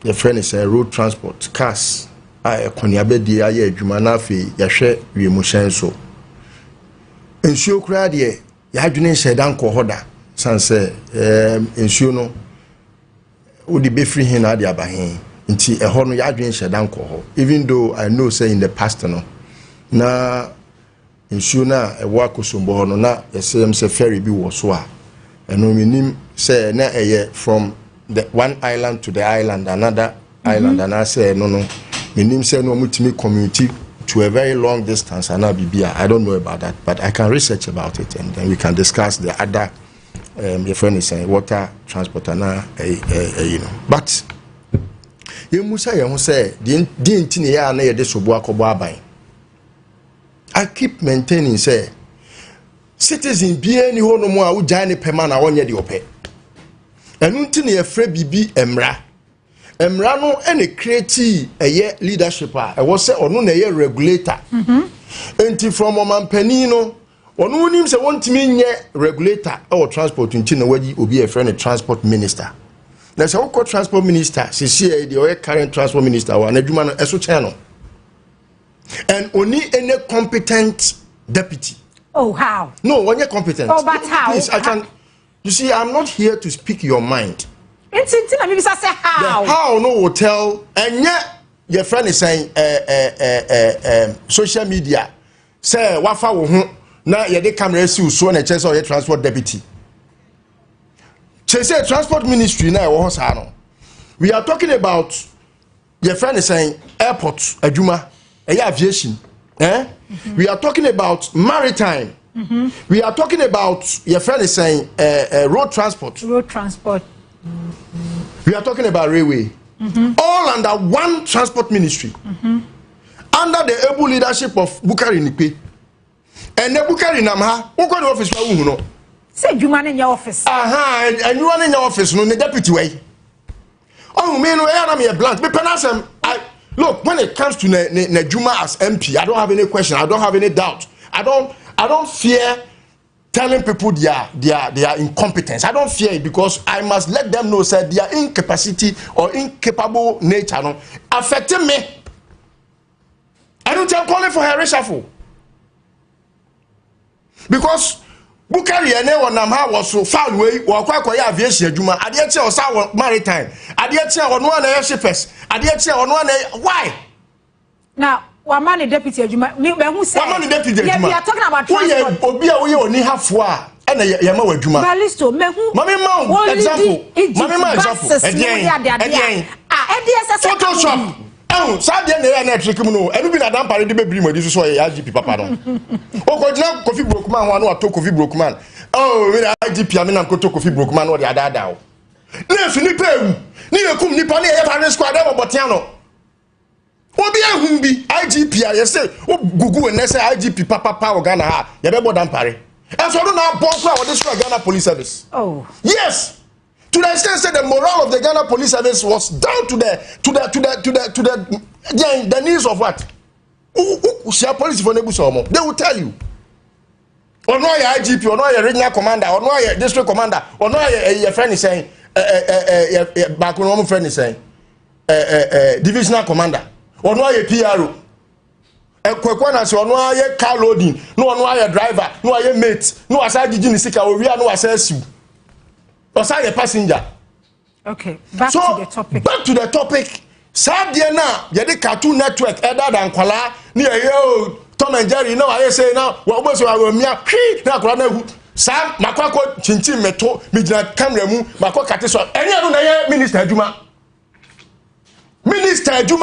your friend is road transport, cars, I konyabe di aye juma na fi yahwe wiemoshen so. Ensure kura de ya adwene shedan ko hoda sanse ensure no odi be free hin na de abahin nti eho no ya adwene shedan ko ho even though I know say in the past no na ensure na ewo akosombo no na yesem se ferry bi wo so a eno minim say na eye from the one island to the island another island and I say no minim say no mutimi community to a very long distance and I don't know about that, but I can research about it and then we can discuss the other your friend is saying water transport and you know. But you must say the ya na yede sobo akobo aban. I keep maintaining say citizen bia ni ho no mo a wo gyan ne pema na wonye de ope. Enu ntini ye frɛ bibi emra. Emra no ene create eye leadership a was say ono na ye regulator. Enti from omampani no ono nim se wontimi nye regulator or transport nti na wadi obi e friend transport minister. Na se wokɔ transport minister se see the current transport minister wa na dwuma no eso chen no. And only any competent deputy. Oh, how? No, when you're competent. Oh, but how? Please, I can. You see, I'm not here to speak your mind. It's say how. The how no will tell, and yet your friend is saying social media. Say wafa wo ho na ye de camera si so na chese or transport deputy. Chese transport ministry na wo ho sa no. We are talking about your friend is saying airport adwuma, aviation. We are talking about maritime. We are talking about your friend is saying road transport. Road transport. We are talking about railway. All under one transport ministry. Under the able leadership of Bukari Nikwe. and Nebukari Namha, who got office for Uno? Say you man in your office. Aha, and you are in your office, no, the deputy way. Oh, man, I am a blunt. But Panasam, look, when it comes to Nejuma as MP, I don't have any question, I don't have any doubt. I don't fear telling people their incompetence. I don't fear it because I must let them know that their incapacity or incapable nature no affecting me. I don't tell calling for her reshuffle. Because Bukari and Namha was so far away, or quite aviation Juma, I did tell us maritime. I did tell on one air shippers. I did tell on one why? Now, one man deputy Juma, who said, one man deputy Juma. We are talking about transport. Obia, we only have four. And Yama Juma. Balisto, Mammy Mount, example. Mammy example. Photoshop. Oh, Sadia na trick no. Enu bi na dan pare de bebri mo diso so IGP papa no. O ko jina Kofi Brookman ho anu ato Kofi Brookman. Oh, me na IGP am na ko to Kofi Brookman no de adada o. Na fi ni pewu. Ni ekum nipa na e fa squad am botian no. Obi ehun bi IGP a yese o gugu na say IGP papa o Ghana ha. Ye be bodan pare. E so do na bon kwa o de squad Ghana Police Service. Oh. Yes. To the extent that the morale of the Ghana Police Service was down to the needs of what? Share police for Nebusomo. They will tell you. Or no your IGP, or no your regional commander, or no your district commander, or no your friend is saying, back when friend is saying, divisional commander, or no your PRO. Kwekwana so no your car loading, no your driver, no your mate, no aside the Jinisika, or we are no assess you. Or say a passenger. Okay, back to the topic. Back to the topic. Sadia na yede Cartoon Network either than kwala near yo Tom and Jerry now I say now what was our mia na kwala na hu sam makwako chinchin meto mijina camera mu makwa kate so enya no na ye minister adwuma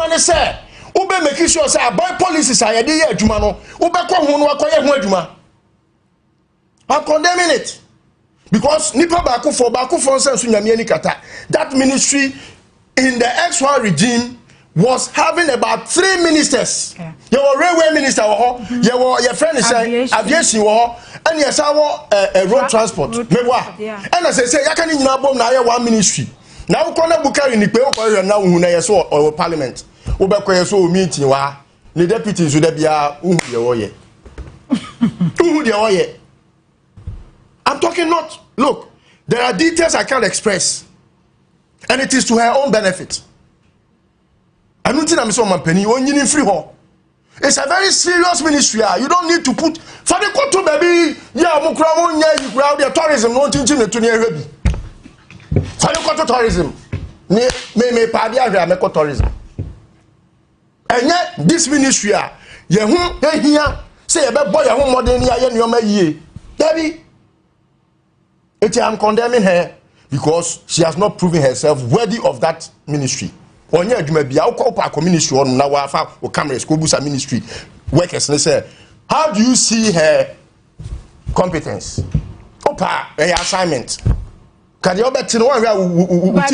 ne say ube make sure say boy policies ayede ye adwuma no ube ko hu no akoye hu adwuma. I'm condemning it. Because nipa bako sense nyame ni kata. That ministry in the XY regime was having about 3 ministers. Yeah. You were railway minister, you were your friend is aviation, and yes, our road transport. Yeah. And as I say, you can in one ministry. Now, Kona Bukari ni peo kwa now una yeso or parliament. Ubekwa yeso meeting wa the deputies would be a I'm talking not. Look, there are details I can't express, and it is to her own benefit. I don't think I'm so penny. Free hall. It's a very serious ministry. You don't need to put for the to baby. Yeah, you crowd your tourism. No teaching it to near baby. For the tourism, me padia me tourism. And yet this ministry, here say about boy more than ye, Debbie. I'm condemning her because she has not proven herself worthy of that ministry. Onye adwuma bia ukọ ministry on na wa fa o cameras ko busa ministry workers they say how do you see her competence? Opa assignment. Can you bet no one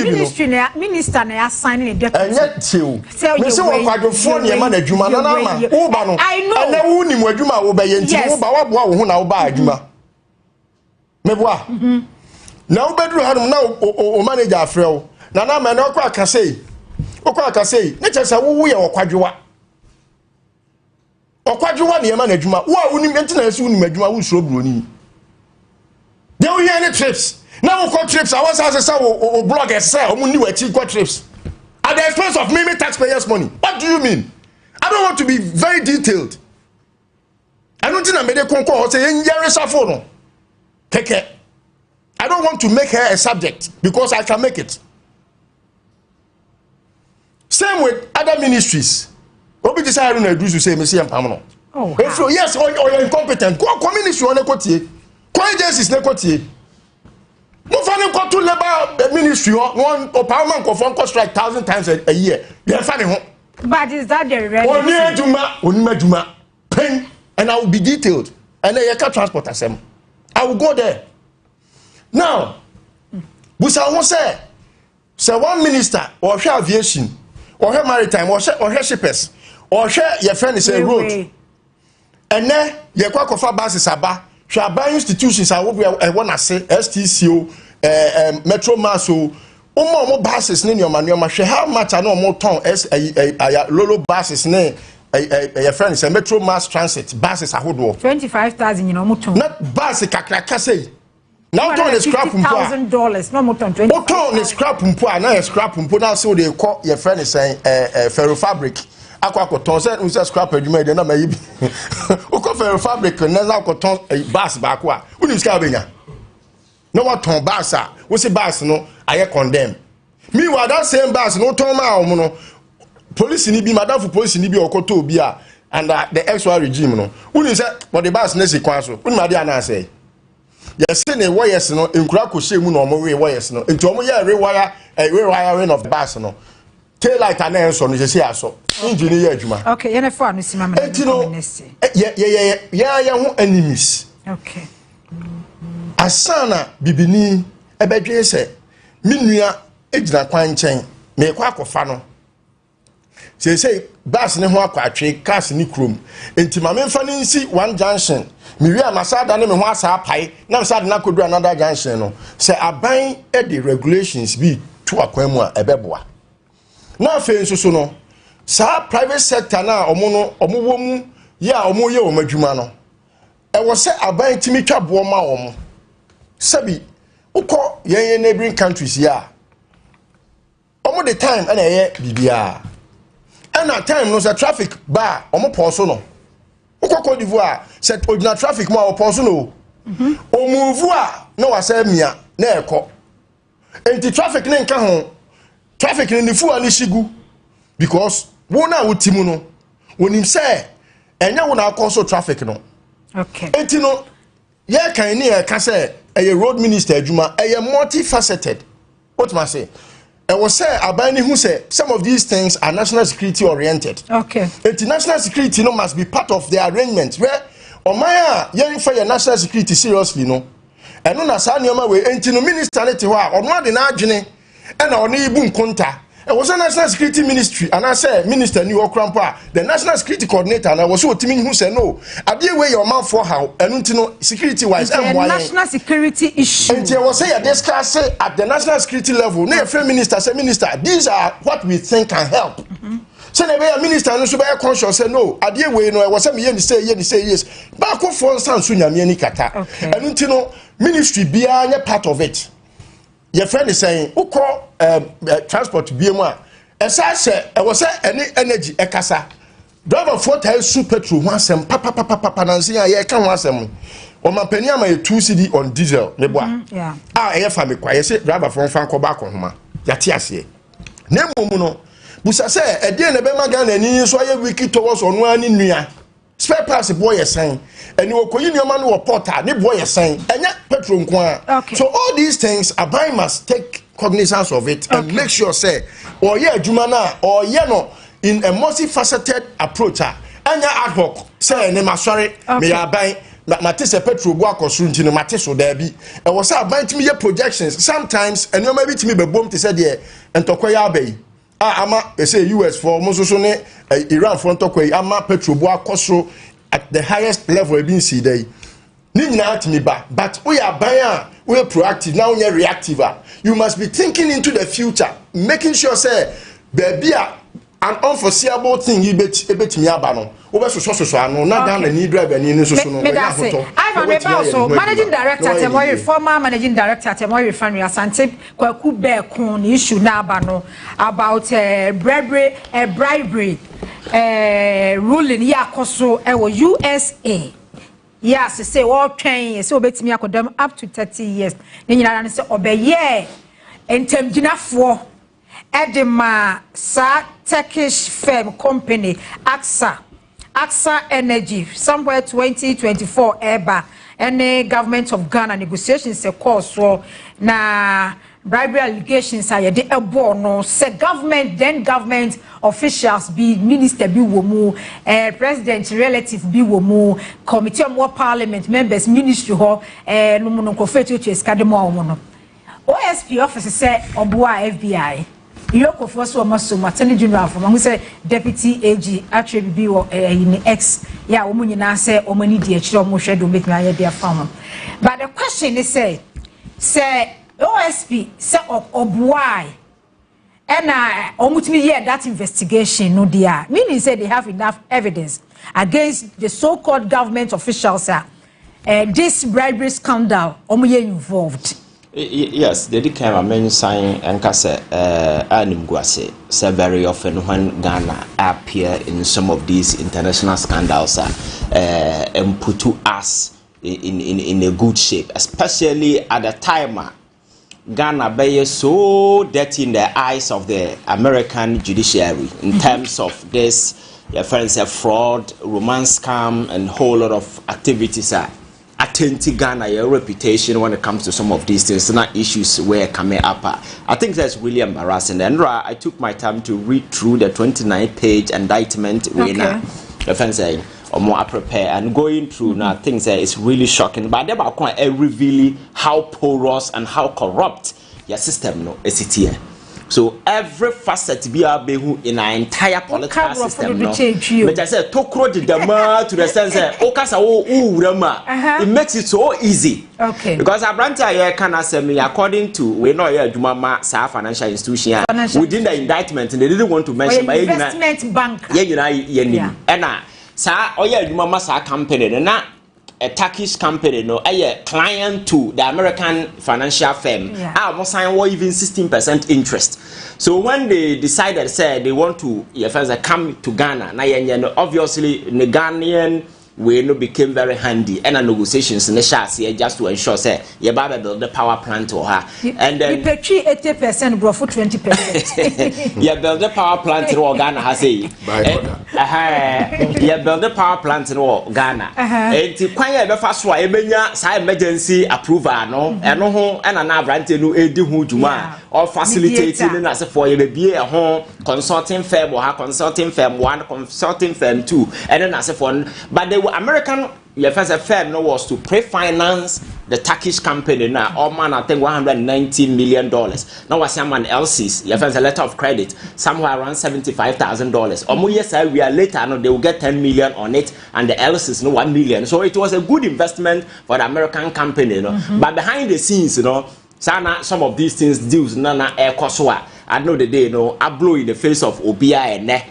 ministry minister na assign a deputy. Enye tew. Me say wo kwadwofo ne ma na adwuma na na ma. Wo ba no. I na wo ni mu adwuma wo be ye nti wo ba wa boa wo ho na wo ba adwuma. Meboa na ubedru hanum na o manager afrel na ma na okwa akasei ne chese wo ye okwadwa ne ma na adwuma wo a wonim enti na ese wonim adwuma wo suro broni dey we any trips na wo trips I was say wo bloggers say o mu ni wachi trips at the expense of me taxpayers money. What do you mean? I don't want to be very detailed. I don't think I made a concourse say yere safo no keke. I don't want to make her a subject because I can make it. Same with other ministries. Obi decide to do to say Messi and Pamano. Oh, yes, or you're incompetent. Go ministry on a cotier. Go agencies ne cotier. No funny go to labor ministry one or parliament go for strike 1,000 times a year. They're funny. But is that the reality? Onima pain, and I will be detailed. And then you can transport us. I will go there. Now, Busa won't say one minister or share aviation or her maritime or her shippers or share your friend is a road. ene ye kwa kofa basis aba hwa ban institutions a wo na se STCO Metro Maso omo basis ne nyoma hwe how much na omo ton lolo basis ne your friend say Metro Mass Transit basis ahodo 25,000 you know moton not bus kakraka say now ton is scrap $50,000 no moton 20 ton is scrap mpo na scrap mpo na say they call your friend say ferro fabric akwa ton say we say scrap adwuma dey na mayi o ko ferro fabric na za ko ton bus ba ko a uni ska benya no what ton bus a we say bus no aye condemn meanwhile that same bus no ton ma o no police ni bi madam for police ni bi okoto obi a under the XY regime no uni say but the bus na si kwan so uni ma dey na say yes say ne wires no enkura ko shemu no omo we wires no enti omo ye rewiring of the bus no tail light and enso no say aso engine ye adwuma okay ye na for anu sima me enti no ye ho enemies okay asana bibini ebedwe se minua ejina kwan nchen me kwa akofa no say bus ne ho akwatwe cars ni krom enti ma memfa ni nsi one junction mi wi amasada ne me ho asa apai na msada na kodu another junction no say aban e the regulations bi to akwan mu a ebeboa na afen so no sa private sector na omo wo mu ya omo ye o madwuma no e wo say aban timi twa bo ma omo sabi ukọ yen neighboring countries ya omo the time na ye bibia and at time no say traffic bar omo pause no ukọ Cote d'Ivoire set ordinary traffic ma o pause no o move a na wa say mia na ekọ enti traffic ne nka ho traffic ne nifu ani shigu because wona wotimu no wonim say enya wona akọ traffic no okay enti no ye kan ni e ka say a road minister adwuma a multifaceted what must say I was say abani who say some of these things are national security oriented okay international security no must be part of the arrangement where omaya yen for your national security seriously no eno na sa nioma we enti no minister ne te ho a ono ade na adwene e na ono ibu nkonta e was a national security ministry and I say minister ni okrampo the national security coordinator and I was so timi who say no ade wey your man for how eno nti no security wise national security issue and I was say discuss at the national security level na friend minister say minister these are what we think can help so na be minister no so be conscious say no ade wey no I was say me say yes ba ko for san so nyame ani kata eno nti no ministry bia nya part of it. Your friend is saying, "Uko transport BMA." As I said, I was say any energy ekasa. Driver for tell super petrol one sem papa nansi ya kan one sem. O ma peni ama 2 CD on diesel ne boa. Yeah. E fa me kwa say driver for fan ko ba ko homa. Ya te ase. Na momu no. Busa say e de na be magana ni so aye wiki towards Onua ni nua. Spare parts boy is saying and you okoyi nioma no porter ne boy is saying enya petrol nko so all these things abai must take cognizance of it and make sure say or ye adwuma na or ye no in a multifaceted approach enya ad hoc say ne masori me abai mate se petrol bo akoso nti no mate so da bi e wo say abai timi ye projections sometimes enioma bi timi bebom te say de entokoya abai ama say US for so ne Iran for ntokwe ama petrol bo akoso at the highest level e bin see dey ni nyina atimi ba but we are ban we are proactive now we are reactive you must be thinking into the future making sure say baby an unforeseeable thing you betimi aba no we be so anu na dan na ni driver ni so no we ya hoto so managing director Temoy former managing director Temoy Refinery Asante Kwaku Bekun issue na aba no about bribery ruling ya koso e wo USA yes say all train say obetimi akodam up to 30 years ni nyina na say obeye entamginafo edema sa Turkish firm company AXA Energy somewhere 2024 eba any government of Ghana negotiations a course so na bribery allegations are the no say government officials be minister be womu president relative be womu committee of parliament members ministry ho no no confetti to eskademo no OSP officer say oboa FBI Yoko for so much Attorney General from who say Deputy AG actually be in X. Yeah, woman you say or many dear children more do make my idea farmer. But the question is say OSP say of why and almost me hear that investigation no dear. Meaning say they have enough evidence against the so-called government officials this bribery scandal involved. Yes, they did come a main sign and kase animguase. So very often when Ghana appear in some of these international scandals and put to us in a good shape, especially at the time Ghana be so dirty in the eyes of the American judiciary in terms of this your friends have fraud, romance scam and whole lot of activities attending Ghana your reputation when it comes to some of these things, not issues where coming up. I think that's really embarrassing. And I took my time to read through the 29-page indictment the friends saying or more prepare and going through now things that is really shocking. But they are quite revealing how porous and how corrupt your system is here. So every facet be able in our entire political system. But I said tokro the dama to the sense it makes it so easy. Okay. Because a branch here can say me according to we know here Jumama financial institution within the indictment and they didn't want to mention by investment bank. Yeah, and sa oya Jumama sa company na a Turkish company, no, a client to the American financial firm. Almost sign or even 16% interest. So when they decided, say they want to, come to Ghana, now obviously the Ghanaian we no became very handy and negotiations in the shots here just to ensure say you build the power plant to her and then you pay 80% grow for 20%. You build the power plant in Ghana has say you build the power plant in Ghana and when you first wa ebenya say emergency approval no eno ho and na brante no edi ho djuma or facilitating na say for you be a home consulting firm or consulting firm 1 consulting firm 2 and then say for but they American first firm no was to pre-finance the Turkish company now all man I think $190 million now was someone else's your first a letter of credit somewhere around $75,000 or more years we are later no they will get 10 million on it and the else's no 1 million so it was a good investment for the American company you know but behind the scenes you know some of these things deals nana air koswa I know the day you know I blow in the face of Obia and ne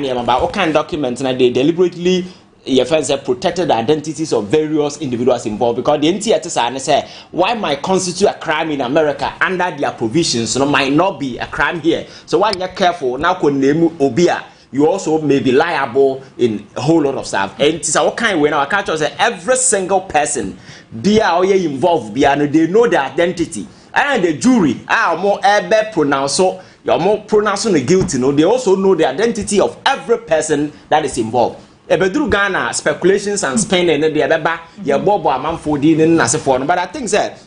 about what kind of documents and they deliberately your friends have protected the identities of various individuals involved because the NTS say why might constitute a crime in America under their provisions so might not be a crime here. So when you're careful now can name Obia you also may be liable in a whole lot of stuff. And it's our kind when our culture say every single person be involved they know their identity and the jury are more pronounced you're more pronouncing the guilty no they also know the identity of every person that is involved. Ebedru Ghana speculations and spending the beba ya bobo amanfo di na asefo no but I think that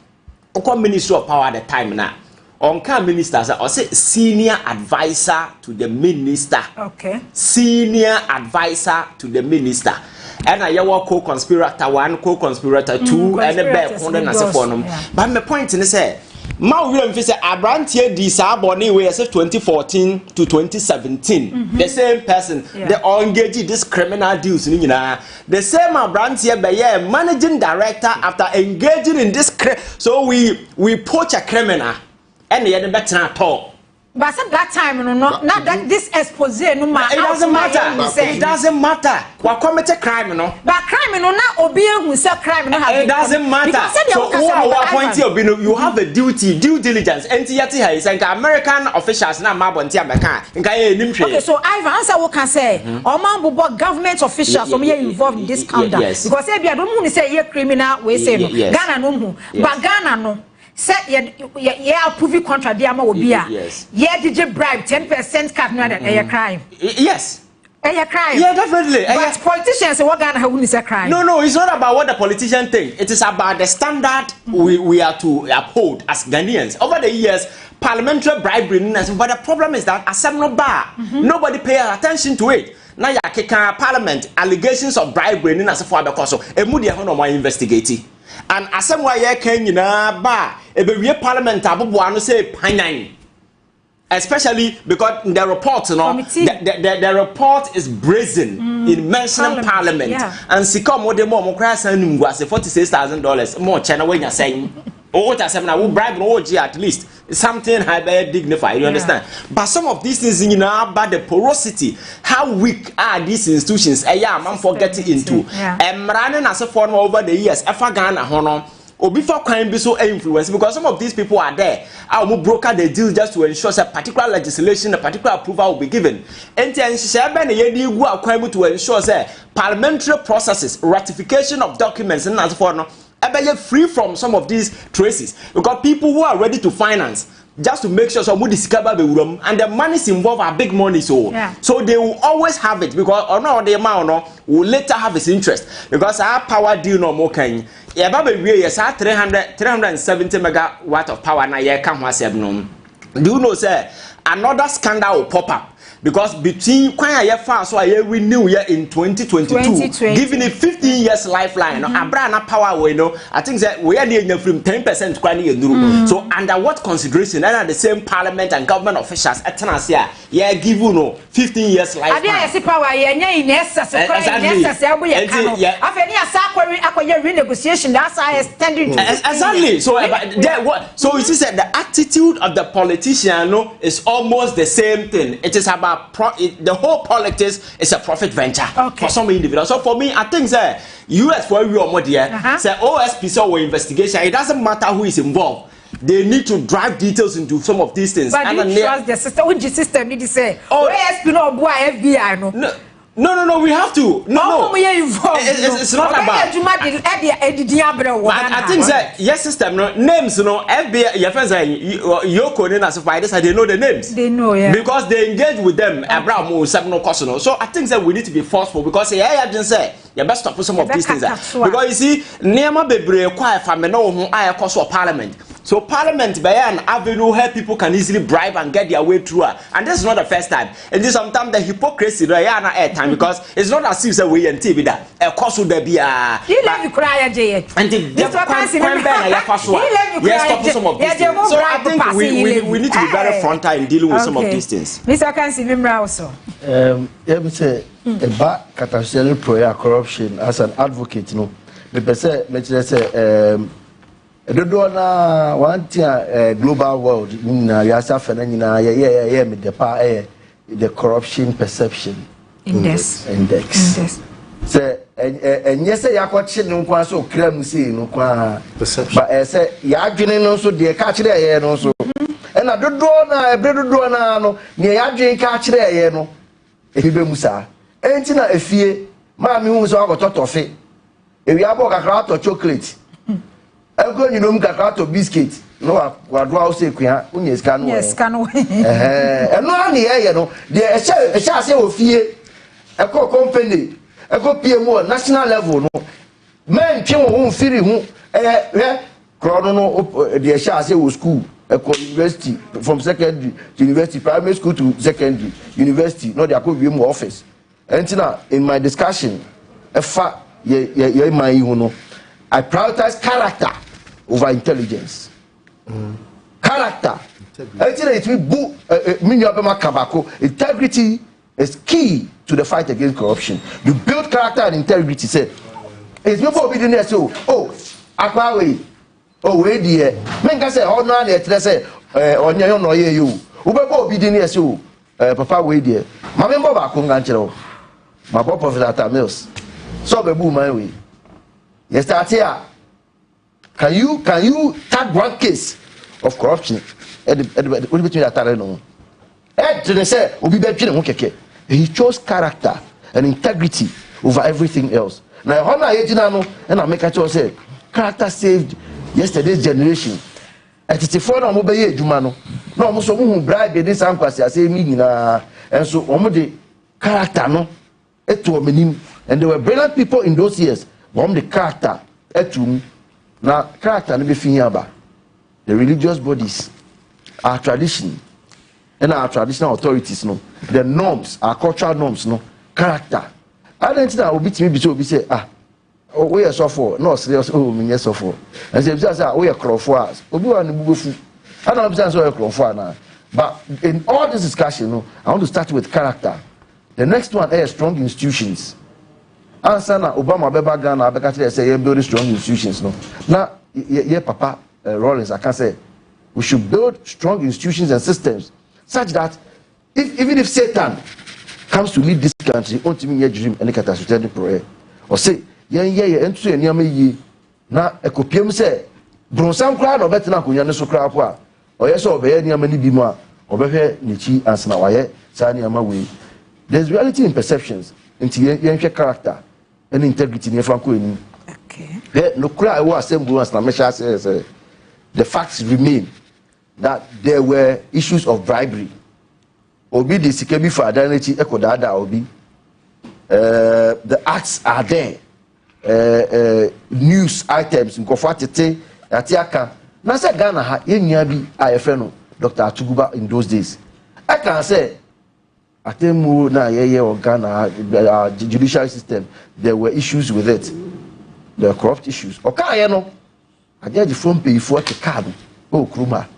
okwa ministry of power at the time na onka minister say or say senior advisor to the minister senior advisor to the minister and I co-conspirator 1 co-conspirator 2 and the back on the asefo no but my point is say Ma William say Abrantie di Saboni we as 2014 to 2017 the same person they all engage this criminal deals the same Abrantie be managing director after engaging in this so we poach a criminal and they had better at all. But at that time, not that this expose no matter. It doesn't matter. It doesn't matter. What commit crime, no? But crime, no, not obeying who said crime, no. It doesn't matter. So you have a due diligence. And yet, is like American officials now, Mabontia Baka. Okay, so I've answered what can say. Or man, government officials from here involved in this scandal. Because if you don't want to say you're criminal, we say no. Ghana no, but Ghana no. Set approve contract there ma obi a did you bribe 10% cap no that crime yes a crime yeah definitely but politicians say what Ghana have is a crime no it's not about what the politician think it is about the standard we are to uphold as Ghanaians over the years parliamentary bribery but the problem is that asem no bar nobody pay attention to it now ya keka parliament allegations of bribery in as for abeko so emu de ho no mo investigate and asem wa ye kan nyina ba ebe wie parliament aboboa no say panyan especially because the report, you know, the report is brazen in mentioning parliament. Yeah. And Sika more the more crass and was $46,000 more China when you're saying, oh, what I said, I will bribe OG at least something high dignified. You understand? But some of these things, you know, about the porosity, how weak are these institutions? I'm forgetting into. And running as a form over the years, if I got a honor. Or before crime be so influence because some of these people are there. I will broker the deal just to ensure that particular legislation, a particular approval will be given. And to ensure that parliamentary processes, ratification of documents, and as for free from some of these traces because people who are ready to finance. Just to make sure somebody discover the room and the monies involved are big money, so they will always have it because or no the amount will later have its interest because our power deal no more can yeah baby we yes 370 megawatt of power na yeah can wasem no. Do you know say another scandal will pop up because between when I far so I renew year in 2022 giving it 15 years lifeline abrana power we know I think that we are near from 10% kwani so under what consideration and at the same parliament and government officials at Tanasia yeah give you no 15 years lifeline I see power yeah necessary renegotiation that's I extended exactly so so you see said the attitude of the politician no is almost the same thing. It is about the whole politics is a profit venture for some individuals. So for me, I think that US for you or say OSP so investigation. It doesn't matter who is involved. They need to drive details into some of these things. But and you trust the system? Which system need to say? OSP no boy FBI no. No, we have to. No. It's not about. I think that yes, system no names no FBI. Your friends are Yoko and Asafai. They know the names. They know, yeah. Because they engage with them. Abraham no question. So I think that we need to be forceful because I didn't say you best stop some of these things. Because you see, Nema Bebre acquire from no I cost of parliament. So parliament by an avenue where people can easily bribe and get their way through. And this is not the first time. And this sometimes the hypocrisy time because it's not as if we in TV that a cost would be a let me cry and yes, stop some of these things. So I think we need to be very frontal in dealing with some of these things. Mr. Kansi Mimra also. Let me say about catastrophic prayer corruption as an advocate, no. Me say the na one global world na yasa fena nyina ye me the corruption perception index say enye say yakwachi no kwa so kram say no kwa but say ya adwene no so de ka kire ye no so e na dodo na ebredodo na no ne ya adwene ka kire ye no ebibe musa enti na efie ma mi hu so akototofe ewi abo kakra to chocolate ego nyino mkaka to biscuit no wadwa ose kwa unye scan yes scan eno ani ye no de echa ase ofie eko company eko PMO national level no men twe wo mfiri hu krono no de echa ase wo school eko university from secondary to university primary school to secondary university no de akọ mu office entina in my discussion efa ye man hu no I prioritize character over intelligence. Character. Integrity is key to the fight against corruption. You build character and integrity. Say, it's people obedience. Akwawe. We dear. Men can say, oh no, say, onye no ye you. Ubebo obedience. Papa we dear. My member back on Ganchero. My papa Professor Mills. So be my way. Yes, start here. Can you tag one case of corruption? Between that no. They say he chose character and integrity over everything else. Now, how na no and I make a choice say character saved yesterday's generation. At it's for no be adwuma no. No mo so mu bribe dey san kwase ase mi nyina. And so omo de character no eto omenim and there were brilliant people in those years. From the character, now character no be finyaba. The religious bodies, our tradition, and our traditional authorities, no, the norms, our cultural norms, no, character. I don't think that will be to me because we say, oh, we are so for, no, serious, oh, me so for. And say, we are crop for us. We are the bufu. I don't understand so crop for now. But in all this discussion, I want to start with character. The next one is strong institutions. Answer na Obama beba Ghana abeka say you build strong institutions no. Now Papa Rollins I can say we should build strong institutions and systems such that even if Satan comes to lead this country, ultimately dream any catastrophic prayer or say entu eniyama yi na ekopiem say bronsam kra no betina konya ne so kra po a oye so obeye eniyama ni bi mu a obehwe nichi ansana waye sa eniyama we. There's reality in perceptions into your character and integrity in your franco. Okay. No cry was the facts remain that there were issues of bribery. Obi the Sikebi for identity Ekodada Obi. The acts are there. News items in Kofatete Atiaka. Nasa Ghana ha yenyabi IFNO Dr. Atuguba in those days. I can say Atemu na or Ghana judicial system, there were issues with it. There were corrupt issues. Okay, no. I get the phone pay for the card. Oh, Kruma.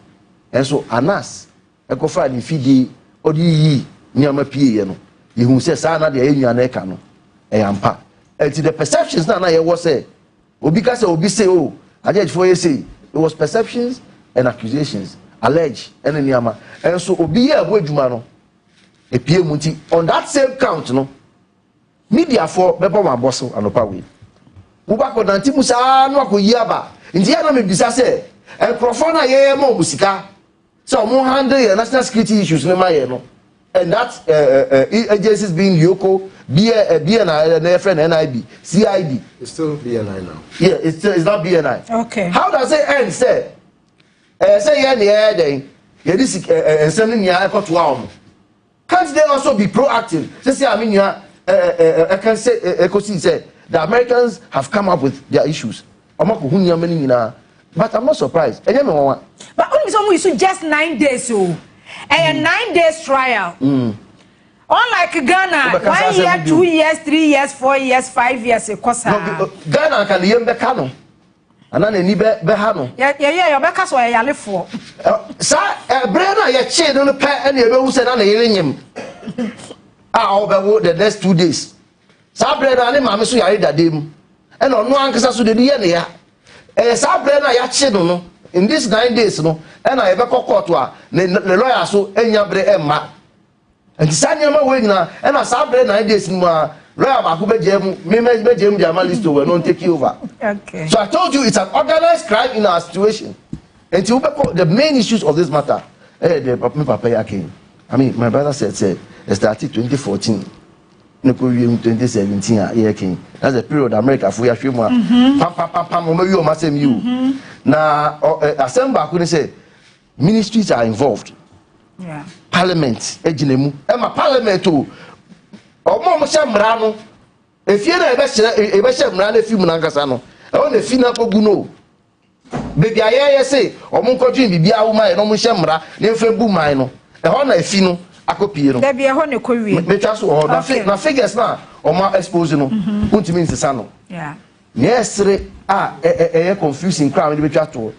And so Anas, I go find if he or ye near my piano. You who says Sana the Enya no. Ampa. And to the perceptions now I was say. Because Obi say, oh, I get for you say it was perceptions and accusations, alleged and anyama. And so Obi a Jumano. On that same count, no media for Beba Bosso and Opawi. Mubako Nantimusa no Yaba. Indiana may be say, and Profana Yemo Musika. So more handle national security issues no Mayeno. And that agencies being Yoko, BNI, and friend NIB, CID. It's still BNI now. Yeah, it's not BNI. Okay. How does it end? Say yeah, the air day. Yeah, this and sending ya to can't they also be proactive? Say, I mean, I can say, say the Americans have come up with their issues. But I'm not surprised. But only someone is just 9 days, so a 9 days trial. Unlike Ghana, 1 year, 2 years, 3 years, 4 years, 5 years, a course. Ghana can hear Becano. And then any Behano. Yeah, because I live for. Sir, Brenna, your chain on the pet and you said on the hearing. The next 2 days. Sabrenna, and Mamma, so I read that dim. And on one case, the DNA. Sabrenna, your chin, in these 9 days, no, and I ever caught the lawyer so any Emma. And Sanyama Wigna, and I Sabre 9 days in my. Okay. So I told you it's an organized crime in our situation. And to the main issues of this matter, I mean, my brother said it started 2014. 2017 that's the period America for your film. Now, Assembly couldn't say ministries are involved. Yeah. Parliament, Parliament too. Omo shemra no efie na ebe shemra na fi mu na nkasa no e won efi na kogu no baby ayeye say omo nkodwin bibia wo mai no mo shemra na efe bu mai no e ho na efi no akopie no da bia ho ne kowie betwa so ho na figures na omo expose no untimi nsesa no yeah yes confusing crowd betwa to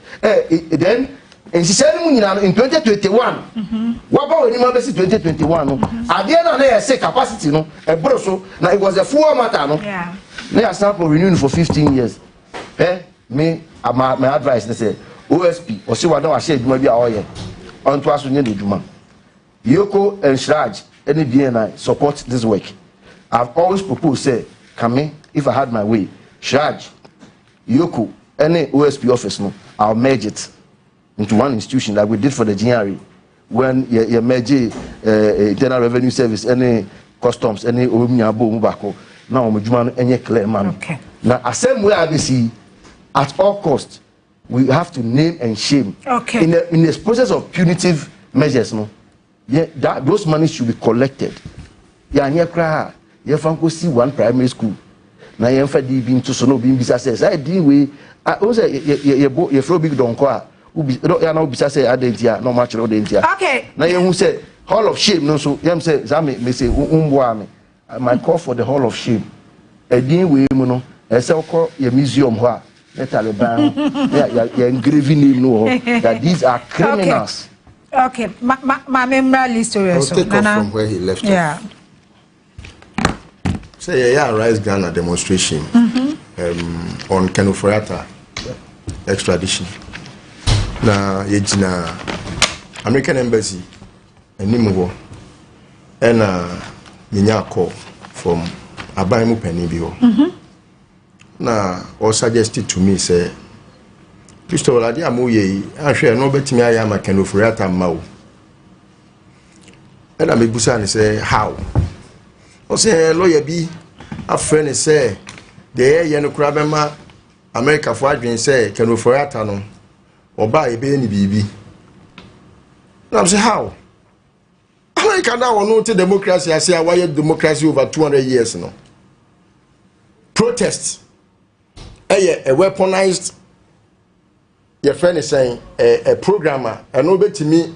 then in 2021 waba we ni ma besi 2021 ade na na say capacity no e bro so na it was a full matter no yeah na ya sample renewing for 15 years me my advice is say OSP o se wa na wa share djuma bi a oye onto aso nye djuma Yoko and Shraj any BNI support this work. I've always proposed say Kame if I had my way Shraj Yoko any OSP office no I'll merge it into one institution like we did for the GRE when you merge Internal Revenue Service, any customs, any Omiabo Mubako. Now Mujuma any clear man. Okay. Now the same way I see at all costs we have to name and shame. Okay. In this process of punitive measures, no, those money should be collected. Yeah, near cry. You can see one primary school. Now you have been to Sono being says I did we. I also you throw big don't call. You know, say identity, no much identity. Okay. Now you say Hall of Shame, no, so you say Zami may say my call for the Hall of Shame. A dean we no, a cell call your museum where the Taliban, you're engraving name no that these are criminals. Okay, my memory story. I'll take off from where he left off. Say yeah, Rise Ghana demonstration on Kenoforiata extradition. Na yejina American embassy animuho and minya call from Abaimu Penny bi ho. Na or suggested to me say Christo Olade amoye ahwe no betimi aya ma Kenoforiata mawo. And I mebusa and say how? O say lawyer bi a friend say the ye no kura bema America for adwen say Kenoforiata no oba ebe ni bibi. Na say how? America now no to democracy I say why democracy over 200 years no. Protest. A weaponized your friend is saying a programmer and no betimi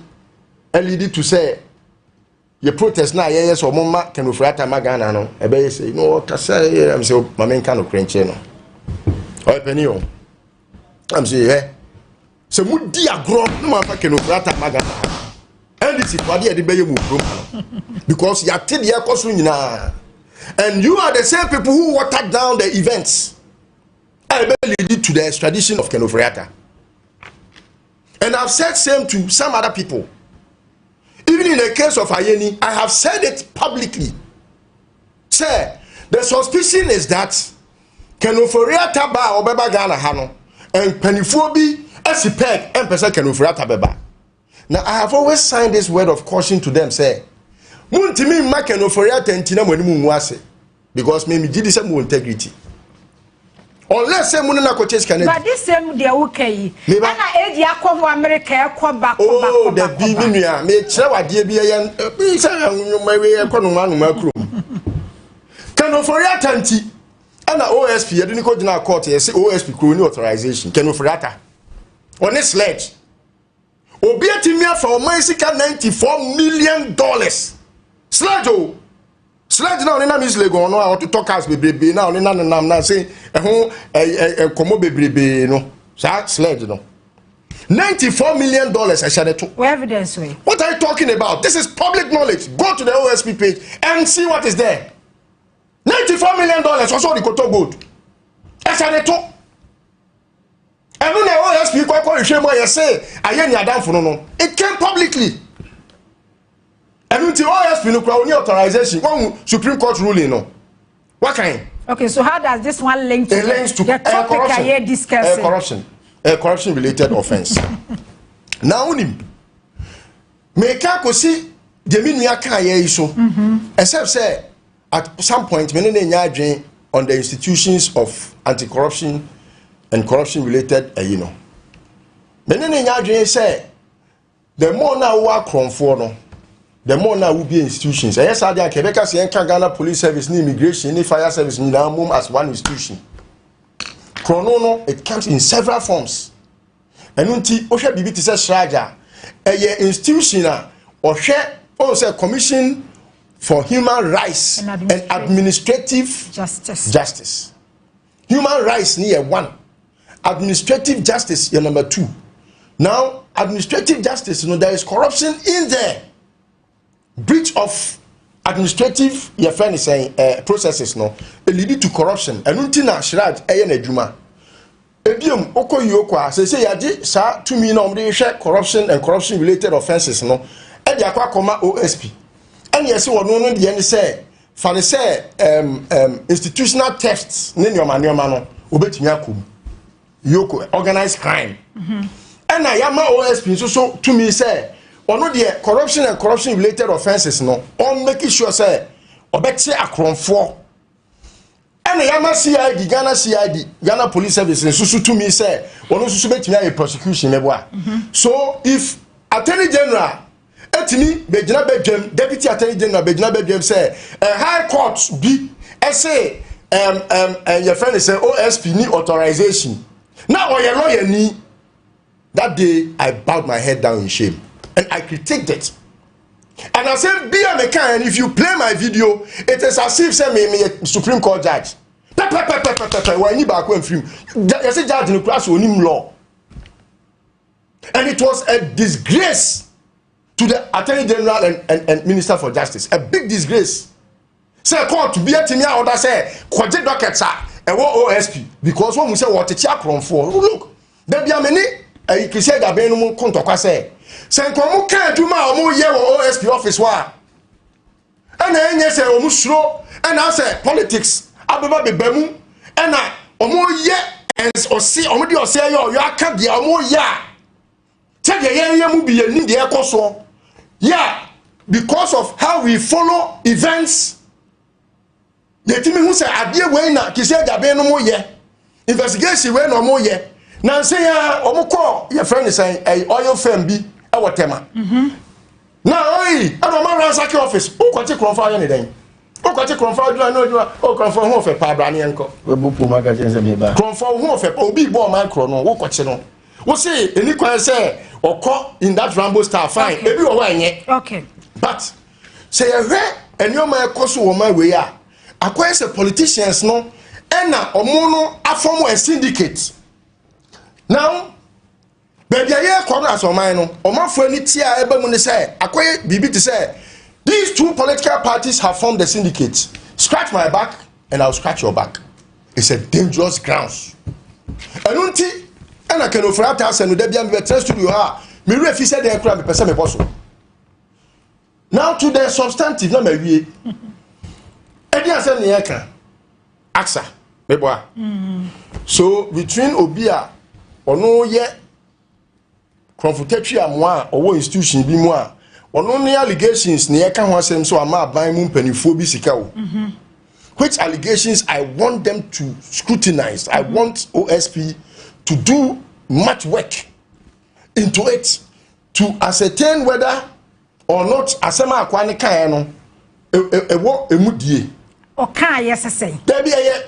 lead to say your protest na yes or mama Kenoforiata magana no e be say no what say am say my men kind of crenche no o penny o am say so mudi agro no ma Kenoforiata magana and this kwade e be ye mu because you ate the ekoso nyina and you are the same people who watered down the events and lead to the extradition of Kenoforiata. And I've said same to some other people. Even in the case of Ayeni, I have said it publicly. Say, the suspicion is that Kenoforiata ba obeba Ghana hano and penifobi esipeg and pesa Kenoforiata beba. Now I have always signed this word of caution to them. Say, muntimi ma Kenoforiata entina mo ni mu nwase because me gidi say mo integrity. Unless say munna ko chase Canada. But this same dia okay. Na eji akọ America ekọ back. Oh, the bibinua me kire wade bi ye bi say nyoma we ekọ no manu makro. Kenoforiata nti ana OSP ye ni ko gina court ye say OSP kro ni authorization Kenoforiata. On this sledge. Obi atimi afa o man sika $94 million. Sledge o. Sledge now na miss lego no I want to talk as bebrebe now na nam na say ho komo bebrebe no sa sledge no $94 million I share it. Evidence way. What are you talking about? This is public knowledge. Go to the OSP page and see what is there. $94 million also the Koto gold. I share it. And when the OSP ko shame what you say ayeni adamfo no it came publicly. And until OSP no crowd authorization, one Supreme Court ruling no. What kind? Okay, so how does this one link to the topic I here discussing? Corruption related offense. Now unim. Meka ko si de minua kan ye iso. Except say at some point me ne nya adwen on the institutions of anti-corruption and corruption related you know. Me ne nya adwen say the more na wa kronfo no the more now will be institutions. Yes, I can Quebec Ghana Police Service, Immigration, Fire Service, as one institution. Chrono, it comes in several forms. And until Osha BBT says Shraja, a institution or share also Commission for Human Rights and Administrative Justice. Human rights near one. Administrative justice is number 2. Now, administrative justice, you know, there is corruption in there. Breach of administrative your friend is saying processes no lead to corruption and untina shraj na adwuma ebiom okoyi okwa say yaje sa to me na omde hwe corruption and corruption related offenses no e dia kwa koma OSP and yes wono no de ne say fa ne say institutional thefts ne nyoma no obetumi akom yoko organized crime and na yama OSP so to me say ono de corruption and corruption related offenses no on making sure say obetse akronfo and yama CID Ghana Police Service susu to me say ono susu betimi aye prosecution leboa so if Attorney General etimi bejina bedwam Deputy Attorney General bejina bedwam say high court bi say your friend say OSP ni authorization now your lawyer ni that day I bowed my head down in shame. And I critiqued it. And I said, be a mechanic, and if you play my video, it is as if say me a Supreme Court judge. When you back when film, I said judge in the class on him law. And it was a disgrace to the Attorney General and Minister for Justice. A big disgrace. Say court to be a team order say kwaje dockets are OSP because one will say what the chaperon for. Look, there be a many you say that be no kontokwa say. Say nkomo kan adwuma omo ye OSP office wa. And enye say omo suro and I say politics abeba bebemu and na omo ye or see omo di o say yo aka dia omo ya. Tell the ye mu bi ye ni de ekoso. Yeah, because of how we follow events. The team who say adie we na kise gabe no mo ye. Investigation we no mo ye. Na say ya omukọ your friend is saying oil firm bi e wotema. Na oi, ado ma ransack office. O kwache kronfa ye ne den. O kwache kronfa do na odwa. O kronfa hu ofe pa bra ne enko. We bu pu magazine se me ba. Kronfa hu ofe obi bo micro no wo kwache no. Wo say eni kwan say okọ in that Rambo star fine. Ebi wo enye. Okay. But say ehwe enioma ekoso wo ma we ya. Akwa say politicians no ena omo no aform a syndicate. Now baby aye kwam na so man no omafo ani tia eba mu ne say akwa bibi to say these two political parties have formed a syndicate. Scratch my back and I'll scratch your back. It's a dangerous grounds. Enunti ena kan ofrata asenu da bia me betre studio ha me refi said dey kura me pese me boso. Now to the substantive na mawie. Edi asem ne yeka aksa meboa. So between obia ono ye confrontatry amwa owo institution bi mu a ono ne allegations ne yeka ho asem so ama aban mu mpanifo bi sika wo. Which allegations I want them to scrutinize. I want OSP to do much work into it to ascertain whether or not asema akwa ne kan no ewo emudie o kan yesese there be a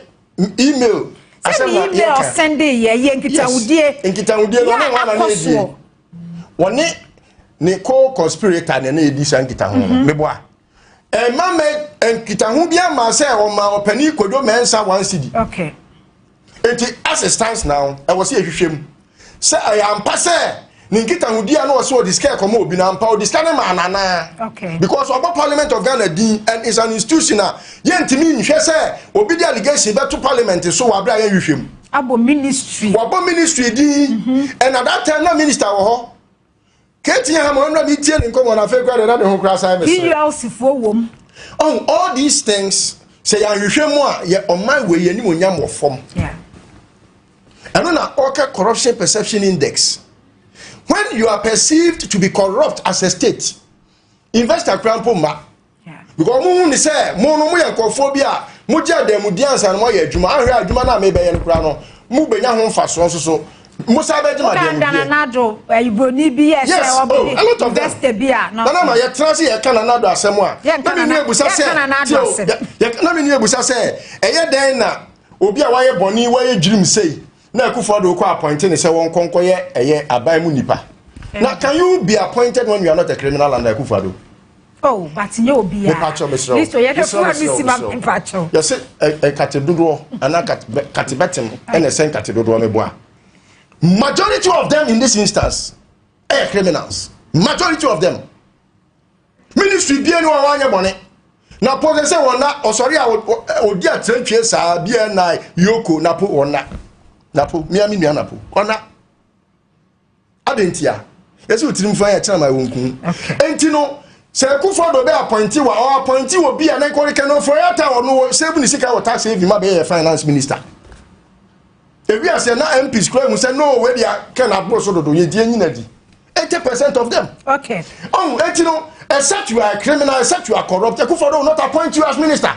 email asema email send ye nkitawudie no na wana na edi woni ne co-conspirator ne na edi san nkitahu meboa mama nkitahu bia ma say o ma opani kodo mensa 1 cedi okay it as it stands now I was here hwehwem say I am passe Ninkita Hudia no so discare come obi na mpa o discare ma nana. Okay. Because Oba Parliament of Ghana din and is an institution yentimi nhwe say obi di allegation be to parliament so wa bra yan hwehwem. Abo ministry. Wabo ministry din and at that time na minister wo ho. Keti ha mo na mi tie nkomo na fe kwa na de ho kra sai me. PLC fo wom. On all these things say yan hwehwem a ye on my way ani mo nyam wo fom. Yeah. And on a corruption perception index. When you are perceived to be corrupt as a state, investor crampo ma. Yeah. Because mu say mo no mo yankophobia, mo ja dem diansa no mo ye adwuma, ahwe adwuma na me be ye nkra no, mu benya ho mfaso so. Mo sa be djuma dem. Kana nado iboni bi ye say obi investor bia no. Na ma ye transi ye kana nado asemo a. Na me nu ebusa say. Na me nu ebusa say, eye den na obi a waye boni waye dream say. Na Akufo-Addo ko appointed say won konkoye eye aban mu nipa. Now can you be appointed when you are not a criminal under Akufo-Addo? Oh, but you obi ya. Listo ye ke for me si ma pacho. You say a catedodo and a catebetem and a sen catedodo meboa. Majority of them in this instance are criminals. Majority of them. Ministry bi enu awanya bone. Na pose say wona osori a odi atretwe sa bia na yoko na po wona. Napo miami nua napo ona adentia yesi utirim fa ya chana ma wonku enti no se Akufo-Addo be appointee wa or appointee wo bia na ko ke no for ya ta ono save ni sika wo tax save ma be finance minister e wi ase na MPs kro mu say no we dia can abro so dodo ye die nyina di 80% of them. Okay. Oh, enti no except you are a criminal, except you are corrupt, Akufo-Addo will not appoint you as minister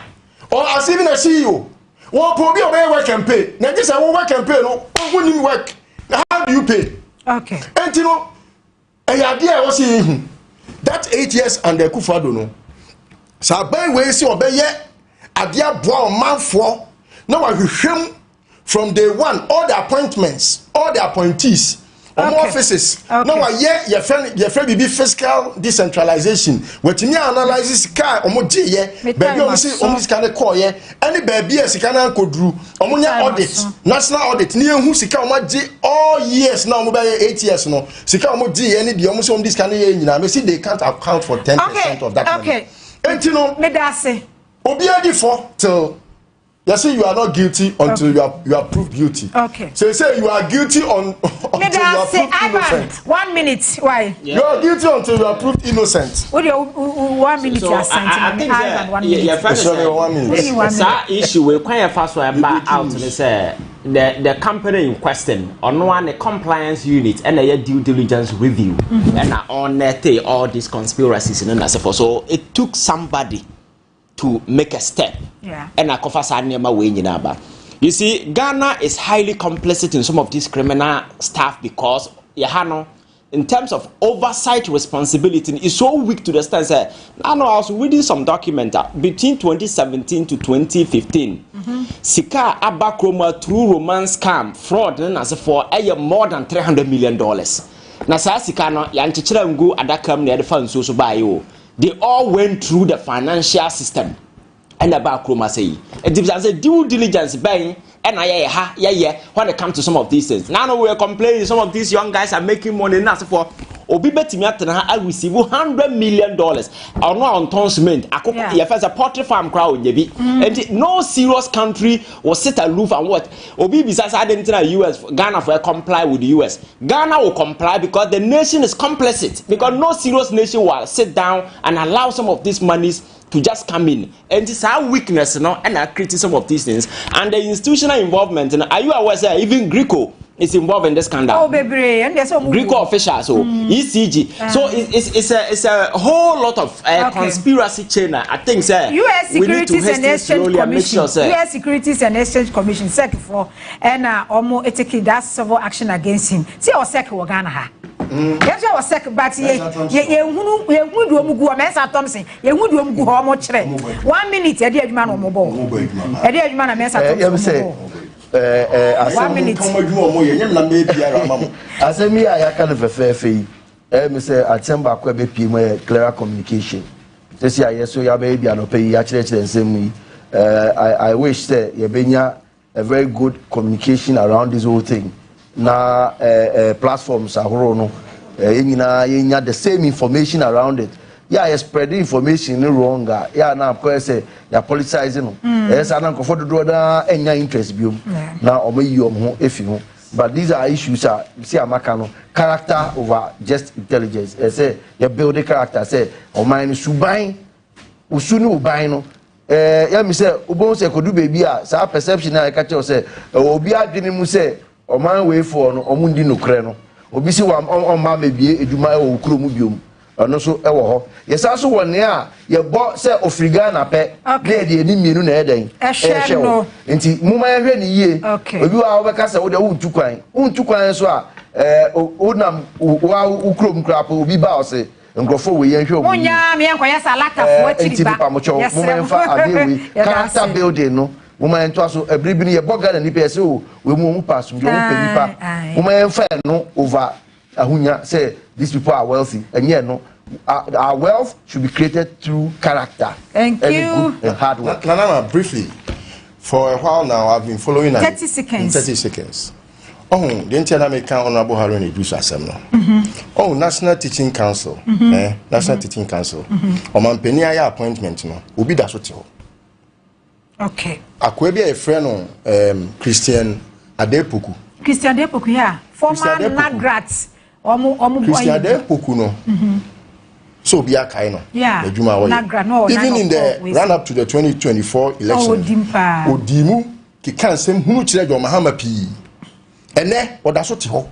or as even a CEO. Well, probably obey work and pay. Now this I won't work and pay. No, when you work, how do you pay? Okay. And you know, a idea was saying that 8 years and the Akufo-Addo no. So by way see obey yet. Idea boy man for now I him from day one. All the appointments, all the appointees offices no wa your friend be fiscal decentralization wetimi analyze sika omo ye baby omo sika ne call ye any baby sika na kodru omo nya audit national audit ni ehu sika omo all years na omo be 8 years no sika omo ye ni de omo so omo sika ne ye nyina me see they can't account for 10% of that money. Okay. Entino me da say obi adi for till you say you are not guilty until you are proved guilty. Okay. So you say you are guilty until you are proved innocent. 1 minute. Why? Yeah. You are guilty until you are proved innocent. What do you 1 minute? So I think that 1 minute. Sorry, 1 minute. That issue we quite fast way back out to say the company in question on one compliance unit and a due diligence review and on all these conspiracies and so so it took somebody to make a step. Yeah. And I cover Sanema way in. You see, Ghana is highly complicit in some of this criminal stuff because Yahano, in terms of oversight responsibility, is so weak to the extent that I was reading some document between 2017 to 2015. Sika Abakroma through romance scam, fraud, and as for more than $300 million. Na sa sika no yanchichira ngu adakam ne adfa so buy you. They all went through the financial system. And about Chroma say, it's a due diligence bang, and when it comes to some of these things. Now we're complaining, some of these young guys are making money now for Obi Betimiatana, I receive $100 million. Or no on tonsment. I first a poultry farm crowd, maybe. And no serious country will sit aloof and what Obi besides identity US, Ghana for comply with the US. Ghana will comply because the nation is complicit. Because no serious nation will sit down and allow some of these monies to just come in, and it's our weakness, and our criticism of these things, and the institutional involvement. And are you aware that even Greco is involved in this scandal? Oh, baby, and there's some Greco officials, so ECG. So it's a whole lot of conspiracy chain. I think, sir. U.S. Securities and Exchange Commission. U.S. Securities and Exchange Commission. SEC for and almost taking that civil action against him. See our SEC will Ghana. Yes, I was second, but ye would do a mess at Thompson. Ye would do a more 1 minute, a dear man or mobile. A dear man, a mess at Thompson. 1 minute. I said, me, I kind of a fair fee. Me say, I tell back where be clearer communication. This year, yes, so your baby, and pay actually the same way. I wish that you be a very good communication around this whole thing. Na platforms are no the same information around it. Yeah, you spread the information wrong. Yeah, now of course you're politicizing. Yes, I don't for the draw any interest view. Now or you if you. But these are issues see Amakano character over just intelligence. I say you build the character. Say or mine subain usunu ubaino. Yeah, me say ubon say could do baby. Sa perception I catch you say obi adwene mu say o man way for no o mundi no kre no obi si wa on ma mebie eduma e wo kuro mu biom no so e wo ho yesa so wone a ye bo se ofriga na pe na de ni mienu na eden e hwe wo enti mu ma hwe ni yie obi wa obeka se wo de untu kwan so a onam wa ukuro mu kra pa obi ba o se nkrofo we ye hwe obi onya me enkoya salata fo atiriba yes mu enfa adewi character building no woman to so ebribini ye boga na nipa say o we mu pass we mu nipa woman fa no over ahunya say these people are wealthy and yeah no our wealth should be created through character. Thank you. And hard work. Nana, briefly, for a while now I've been following 30 seconds. 30 seconds. Oh, the internal make honorable Haruni do some. Oh, National Teaching Council. National Teaching Council. O man penia appointment no. Obi da so te ho. Okay. Akwebia a friend Christian Adepoku. Christian Adepoku, yeah. Former Nagrat. Christian Adepoku no. So be a kind of. Yeah. Nagrat, no, even in the run up to the 2024 election. Odimu ki kan sem hunu chire jo mahama pi. Ene oda so te ho.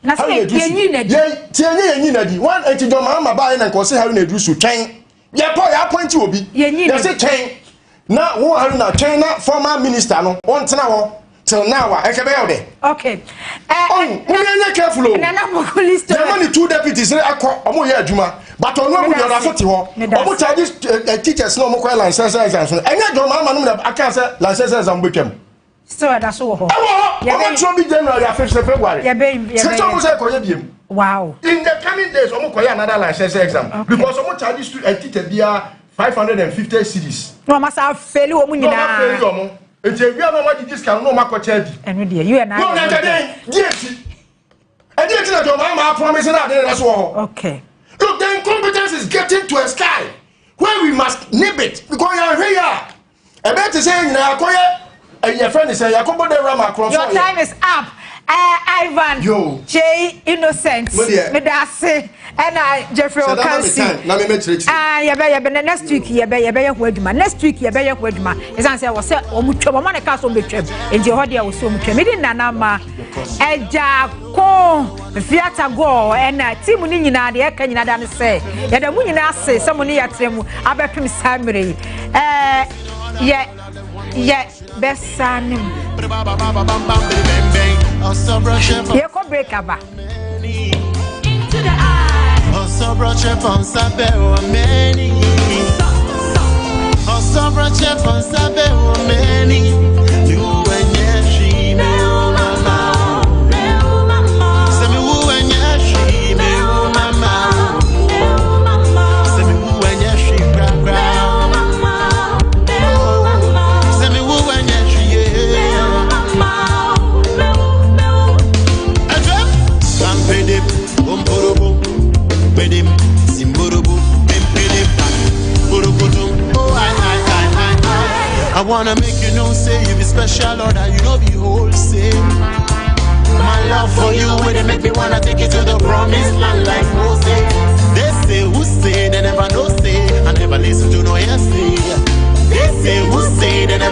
Na se yenyi na di. Yenyi na di. One enti jo mahama ba na ko se haru na edu su twen. Ye po ya point obi. Yenyi na. Ye se twen. Na wo haru na twen na former minister no won tena ho till now ekebe yode. Okay. Unye careful o. Na boko list. The money two deputies akọ omo ye adwuma. But on no good oda so te ho. Omo charge teachers no mo license exams. Enye jo mahama no na aka say license exam betwam. So that's so ho. Omo tro bi January after February. Say almost say koye biem. Wow. In the coming days omo koye another license exam because omo charge student teacher bia 550 cedis. No must have fail omo nyina. No fail omo. Enti ewia no ma discount no ma ko charge. Eno de you and I. No na dey. And yet, you know, promising that that's all. Okay. Look, the incompetence is getting to a sky where we must nip it because you are here. I bet to say, your friend is saying, your time is up. Ivan, yo, Jay, Innocent, Medase, and Jeffrey Okansi. Next week, you bear Wedma. Next week, you bear Wedma. As I said, was said, Omucha, Castle Betreb, and Jehodia was so much. Nama, Eja, Ko, Fiata Go, and Timunina, the Ekanina say, that the Munina say, someone here at them, Abapim Samri. Best son. You can break up. Into the eye. Also brought you from Sabero many. Also brought you from Sabero many. You and your she me mama. Say me who and your she me mama. Say me who and your she bra bra. Say me who and your she I wanna make you know, say you be special or that you know be wholesale. My love for you will make me wanna take you to the promised land like Moses. They say who say, they never know say. I never listen to no hearsay. They say who say, they never